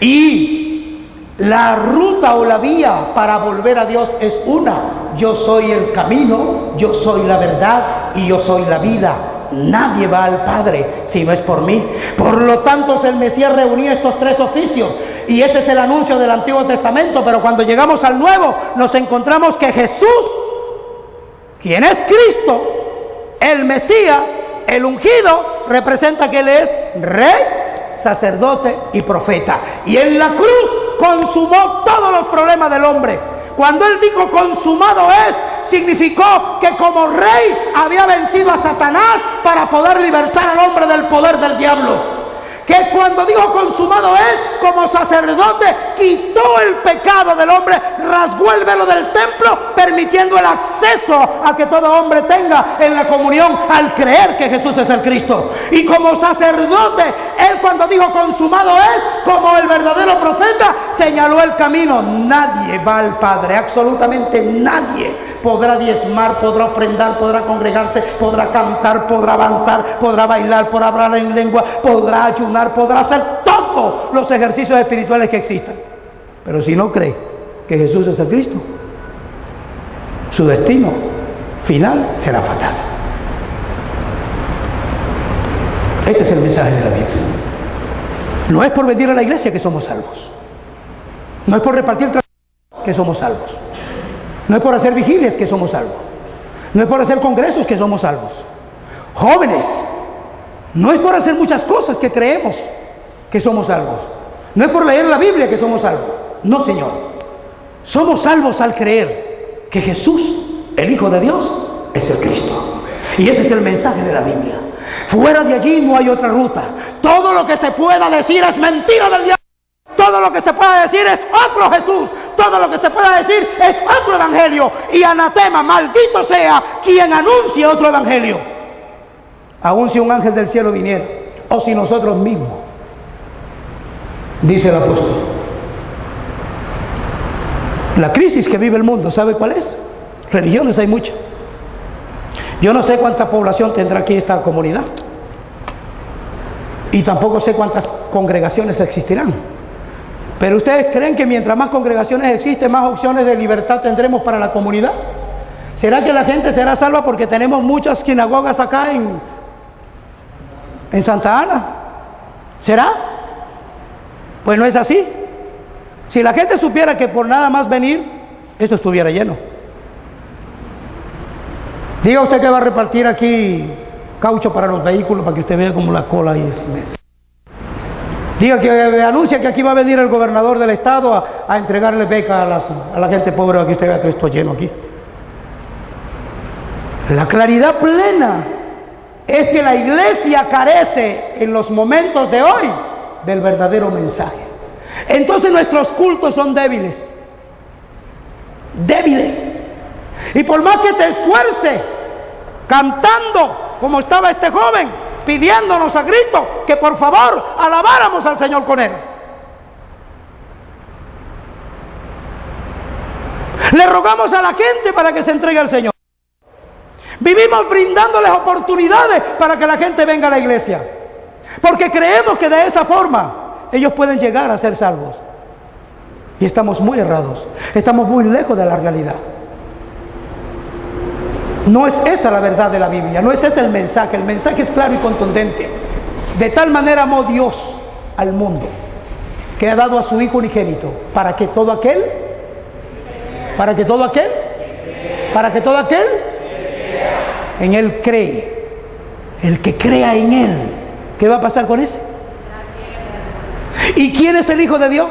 Y la ruta o la vía para volver a Dios es una. Yo soy el camino, yo soy la verdad y yo soy la vida. Nadie va al Padre si no es por mí. Por lo tanto, el Mesías reunía estos tres oficios. Y ese es el anuncio del Antiguo Testamento. Pero cuando llegamos al Nuevo, nos encontramos que Jesús, quien es Cristo, el Mesías, el ungido, representa que Él es Rey, sacerdote y profeta. Y en la cruz consumó todos los problemas del hombre. Cuando Él dijo consumado es, significó que como rey había vencido a Satanás para poder libertar al hombre del poder del diablo. Que cuando dijo consumado es, como sacerdote quitó el pecado del hombre, rasgó el velo del templo, permitiendo el acceso a que todo hombre tenga en la comunión al creer que Jesús es el Cristo. Y como sacerdote, Él cuando dijo consumado es, como el verdadero profeta, señaló el camino. Nadie va al Padre, absolutamente nadie. Podrá diezmar, podrá ofrendar, podrá congregarse, podrá cantar, podrá avanzar, podrá bailar, podrá hablar en lengua, podrá ayunar, podrá hacer todos los ejercicios espirituales que existan. Pero si no cree que Jesús es el Cristo, su destino final será fatal. Ese es el mensaje de la Biblia. No es por venir a la iglesia que somos salvos. No es por repartir que somos salvos. No es por hacer vigilias que somos salvos. No es por hacer congresos que somos salvos. Jóvenes, no es por hacer muchas cosas que creemos que somos salvos. No es por leer la Biblia que somos salvos. No, Señor. Somos salvos al creer que Jesús, el Hijo de Dios, es el Cristo. Y ese es el mensaje de la Biblia. Fuera de allí no hay otra ruta. Todo lo que se pueda decir es mentira del diablo. Todo lo que se pueda decir es otro Jesús. Todo lo que se pueda decir es otro evangelio. Y anatema, maldito sea quien anuncie otro evangelio. Aun si un ángel del cielo viniera, o si nosotros mismos, dice el apóstol. La crisis que vive el mundo, ¿sabe cuál es? Religiones hay muchas. Yo no sé cuánta población tendrá aquí esta comunidad. Y tampoco sé cuántas congregaciones existirán. Pero ¿ustedes creen que mientras más congregaciones existen, más opciones de libertad tendremos para la comunidad? ¿Será que la gente será salva porque tenemos muchas sinagogas acá en Santa Ana? ¿Será? Pues no es así. Si la gente supiera que por nada más venir, esto estuviera lleno. Diga usted que va a repartir aquí caucho para los vehículos para que usted vea como la cola ahí es. Diga que anuncia que aquí va a venir el gobernador del estado a entregarle beca a la gente pobre, para que usted vea que esto es lleno aquí. La claridad plena es que la iglesia carece en los momentos de hoy del verdadero mensaje. Entonces nuestros cultos son débiles. Débiles. Y por más que te esfuerces cantando como estaba este joven, pidiéndonos a gritos que por favor alabáramos al Señor con él. Le rogamos a la gente para que se entregue al Señor. Vivimos brindándoles oportunidades para que la gente venga a la iglesia, porque creemos que de esa forma ellos pueden llegar a ser salvos. Y estamos muy errados, estamos muy lejos de la realidad. No es esa la verdad de la Biblia, no es ese el mensaje es claro y contundente. De tal manera amó Dios al mundo, que ha dado a su Hijo unigénito, para que todo aquel Para que todo aquel en Él cree. El que crea en Él. ¿Qué va a pasar con ese? ¿Y quién es el Hijo de Dios?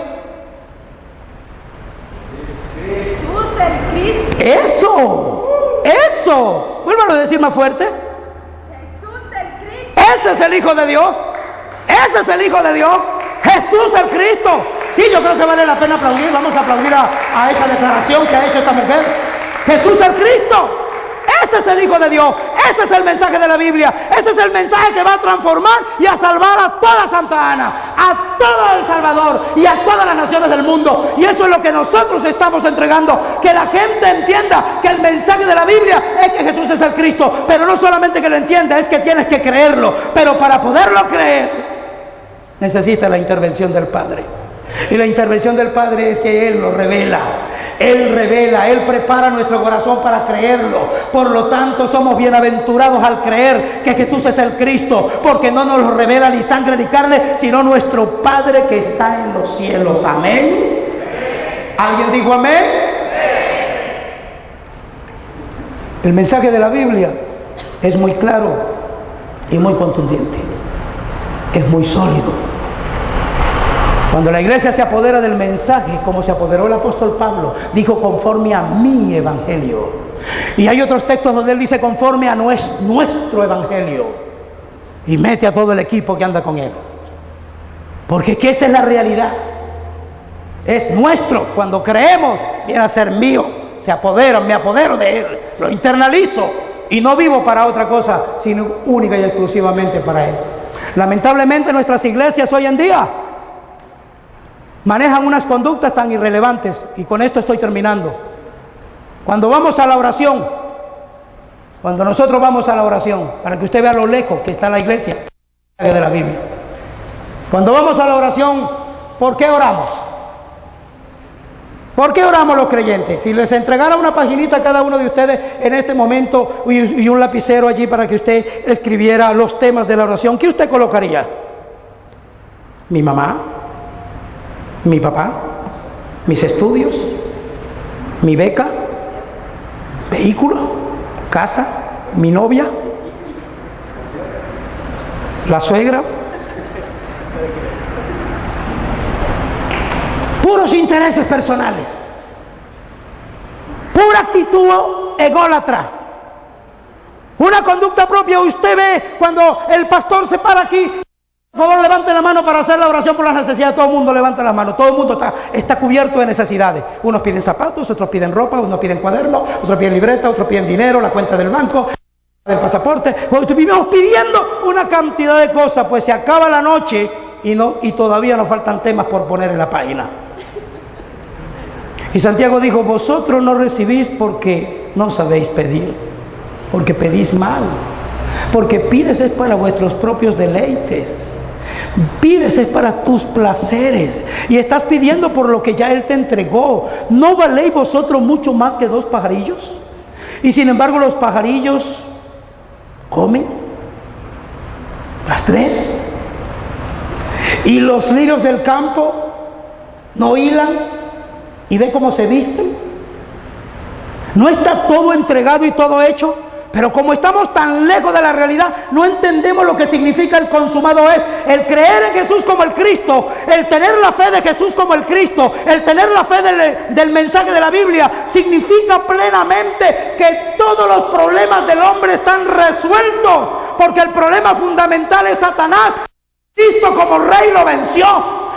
Jesús el Cristo. ¡Eso! ¡Eso! Vuélvalo a decir más fuerte. Jesús el Cristo. Ese es el Hijo de Dios. Ese es el Hijo de Dios. Jesús el Cristo. Sí, yo creo que vale la pena aplaudir. Vamos a aplaudir a esa declaración que ha hecho esta mujer. Jesús el Cristo. Ese es el Hijo de Dios. Ese es el mensaje de la Biblia. Ese es el mensaje que va a transformar y a salvar a toda Santa Ana, a todo El Salvador y a todas las naciones del mundo. Y eso es lo que nosotros estamos entregando. Que la gente entienda que el mensaje de la Biblia es que Jesús es el Cristo. Pero no solamente que lo entienda, es que tienes que creerlo. Pero para poderlo creer, necesita la intervención del Padre. Y la intervención del Padre es que Él lo revela. Él revela, Él prepara nuestro corazón para creerlo. Por lo tanto, somos bienaventurados al creer que Jesús es el Cristo, porque no nos lo revela ni sangre ni carne, sino nuestro Padre que está en los cielos. Amén. ¿Alguien dijo amén? El mensaje de la Biblia es muy claro y muy contundente. Es muy sólido. Cuando la iglesia se apodera del mensaje, como se apoderó el apóstol Pablo, dijo conforme a mi evangelio. Y hay otros textos donde él dice conforme a nuestro evangelio. Y mete a todo el equipo que anda con él. Porque que esa es la realidad. Es nuestro. Cuando creemos, viene a ser mío. Se apodera, me apodero de él. Lo internalizo. Y no vivo para otra cosa, sino única y exclusivamente para él. Lamentablemente nuestras iglesias hoy en día manejan unas conductas tan irrelevantes, y con esto estoy terminando. Cuando vamos a la oración, cuando nosotros vamos a la oración, para que usted vea lo lejos que está la iglesia de la Biblia. Cuando vamos a la oración, ¿por qué oramos? ¿Por qué oramos los creyentes? Si les entregara una paginita a cada uno de ustedes en este momento y un lapicero allí para que usted escribiera los temas de la oración, ¿qué usted colocaría? ¿Mi mamá? ¿Mi papá? ¿Mis estudios? ¿Mi beca? ¿Vehículo? ¿Casa? ¿Mi novia? ¿La suegra? Puros intereses personales. Pura actitud ególatra. Una conducta propia. Usted ve cuando el pastor se para aquí. Por favor, levante la mano para hacer la oración por las necesidades. Todo el mundo levanta la mano. Todo el mundo está cubierto de necesidades. Unos piden zapatos, otros piden ropa, unos piden cuadernos, otros piden libreta, otros piden dinero, la cuenta del banco, del pasaporte. Estuvimos pidiendo una cantidad de cosas. Pues se acaba la noche y todavía nos faltan temas por poner en la página. Y Santiago dijo, vosotros no recibís porque no sabéis pedir, porque pedís mal, porque pides es para vuestros propios deleites. Pides es para tus placeres y estás pidiendo por lo que ya Él te entregó. ¿No valéis vosotros mucho más que 2 pajarillos? Y sin embargo los pajarillos comen, rastrean, y los lirios del campo no hilan, y ve cómo se visten. No está todo entregado y todo hecho. Pero como estamos tan lejos de la realidad, no entendemos lo que significa el consumado es. El creer en Jesús como el Cristo, el tener la fe de Jesús como el Cristo, el tener la fe del mensaje de la Biblia, significa plenamente que todos los problemas del hombre están resueltos. Porque el problema fundamental es Satanás. Cristo como rey lo venció.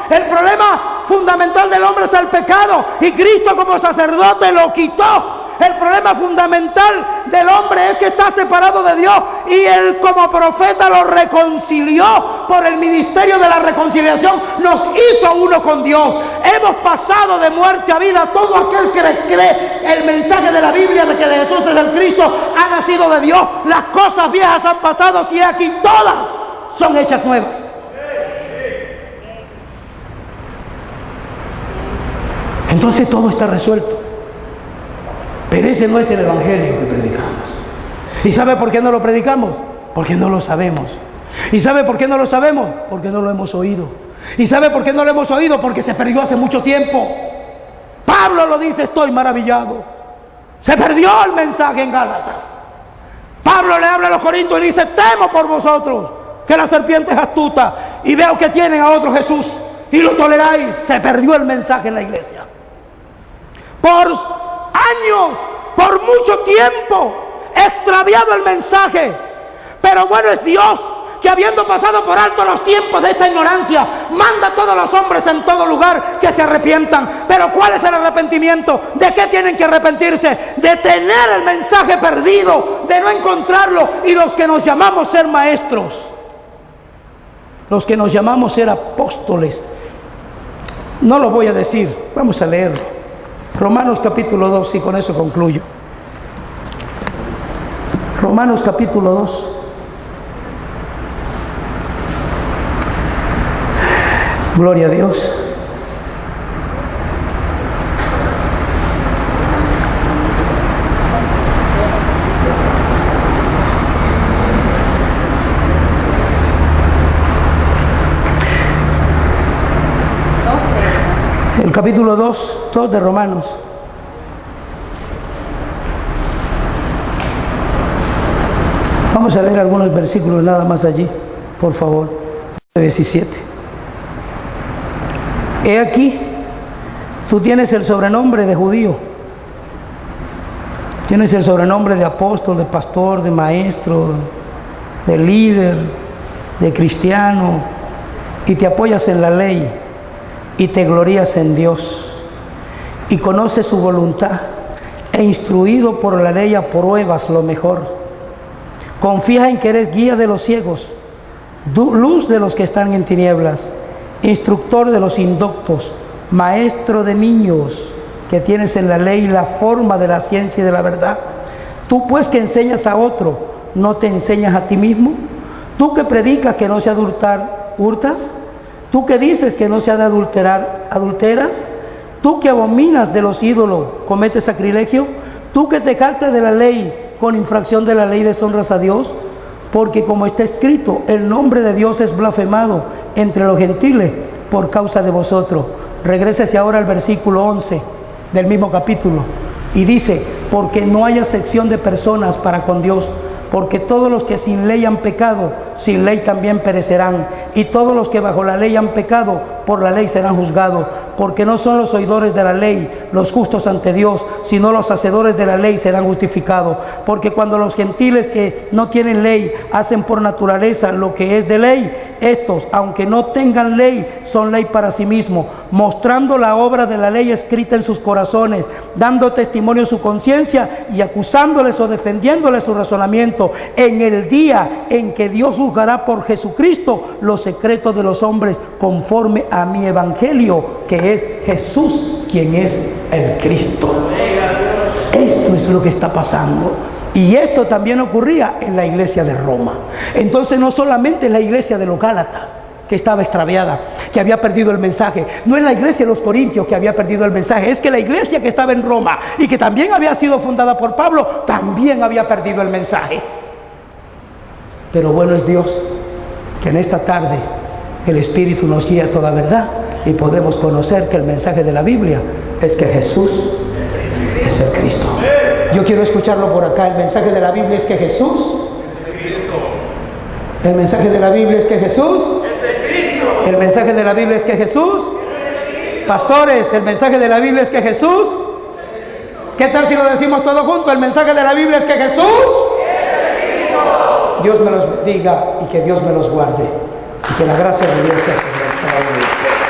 El problema fundamental del hombre es el pecado, y Cristo como sacerdote lo quitó. El problema fundamental del hombre es que está separado de Dios, y Él como profeta lo reconcilió por el ministerio de la reconciliación. Nos hizo uno con Dios. Hemos pasado de muerte a vida. Todo aquel que cree el mensaje de la Biblia de que Jesús es el Cristo ha nacido de Dios. Las cosas viejas han pasado, y aquí todas son hechas nuevas. Entonces todo está resuelto. Pero ese no es el evangelio que predicamos. ¿Y sabe por qué no lo predicamos? Porque no lo sabemos. ¿Y sabe por qué no lo sabemos? Porque no lo hemos oído. ¿Y sabe por qué no lo hemos oído? Porque se perdió hace mucho tiempo. Pablo lo dice, estoy maravillado. Se perdió el mensaje en Gálatas. Pablo le habla a los corintios y dice: temo por vosotros, que la serpiente es astuta, y veo que tienen a otro Jesús y lo toleráis. Se perdió el mensaje en la iglesia. Por años, por mucho tiempo, extraviado el mensaje. Pero bueno es Dios, que habiendo pasado por alto los tiempos de esta ignorancia, manda a todos los hombres en todo lugar que se arrepientan. Pero ¿cuál es el arrepentimiento? ¿De qué tienen que arrepentirse? De tener el mensaje perdido, de no encontrarlo. Y los que nos llamamos ser maestros, los que nos llamamos ser apóstoles, no lo voy a decir, vamos a leerlo. Romanos capítulo 2, y con eso concluyo. Romanos capítulo 2. Gloria a Dios. El capítulo 2 de Romanos. Vamos a leer algunos versículos nada más allí, por favor. 17. He aquí, tú tienes el sobrenombre de judío, tienes el sobrenombre de apóstol, de pastor, de maestro, de líder, de cristiano, y te apoyas en la ley, y te glorías en Dios, y conoces su voluntad, e instruido por la ley apruebas lo mejor. Confías en que eres guía de los ciegos, luz de los que están en tinieblas, instructor de los indoctos, maestro de niños, que tienes en la ley la forma de la ciencia y de la verdad. Tú pues que enseñas a otro, ¿no te enseñas a ti mismo? Tú que predicas que no se adulterar, ¿hurtas? Tú que dices que no se ha de adulterar, ¿adulteras? Tú que abominas de los ídolos, ¿cometes sacrilegio? Tú que te jactas de la ley, con infracción de la ley deshonras a Dios, porque como está escrito, el nombre de Dios es blasfemado entre los gentiles por causa de vosotros. Regrésese ahora al versículo 11 del mismo capítulo y dice: porque no haya sección de personas para con Dios, porque todos los que sin ley han pecado, sin ley también perecerán, y todos los que bajo la ley han pecado, por la ley serán juzgados, porque no son los oidores de la ley los justos ante Dios, sino los hacedores de la ley serán justificados. Porque cuando los gentiles que no tienen ley hacen por naturaleza lo que es de ley, estos, aunque no tengan ley, son ley para sí mismos, mostrando la obra de la ley escrita en sus corazones, dando testimonio en su conciencia y acusándoles o defendiéndoles su razonamiento, en el día en que Dios juzgará por Jesucristo los secretos de los hombres, conforme a mi evangelio, que es Jesús, quien es el Cristo. Esto es lo que está pasando. Y esto también ocurría en la iglesia de Roma. Entonces no solamente en la iglesia de los Gálatas, que estaba extraviada, que había perdido el mensaje, no es la iglesia de los Corintios que había perdido el mensaje, es que la iglesia que estaba en Roma y que también había sido fundada por Pablo, también había perdido el mensaje. Pero bueno es Dios, que en esta tarde el Espíritu nos guía a toda verdad y podemos conocer que el mensaje de la Biblia es que Jesús es el Cristo. Yo quiero escucharlo por acá. El mensaje de la Biblia es que Jesús es el Cristo. El mensaje de la Biblia es que Jesús es el Cristo. El mensaje de la Biblia es que Jesús es el Cristo. Pastores, el mensaje de la Biblia es que Jesús es el Cristo. ¿Qué tal si lo decimos todos juntos? El mensaje de la Biblia es que Jesús es el Cristo. Dios me los bendiga y que Dios me los guarde y que la gracia de Dios sea sobre cada uno de ustedes.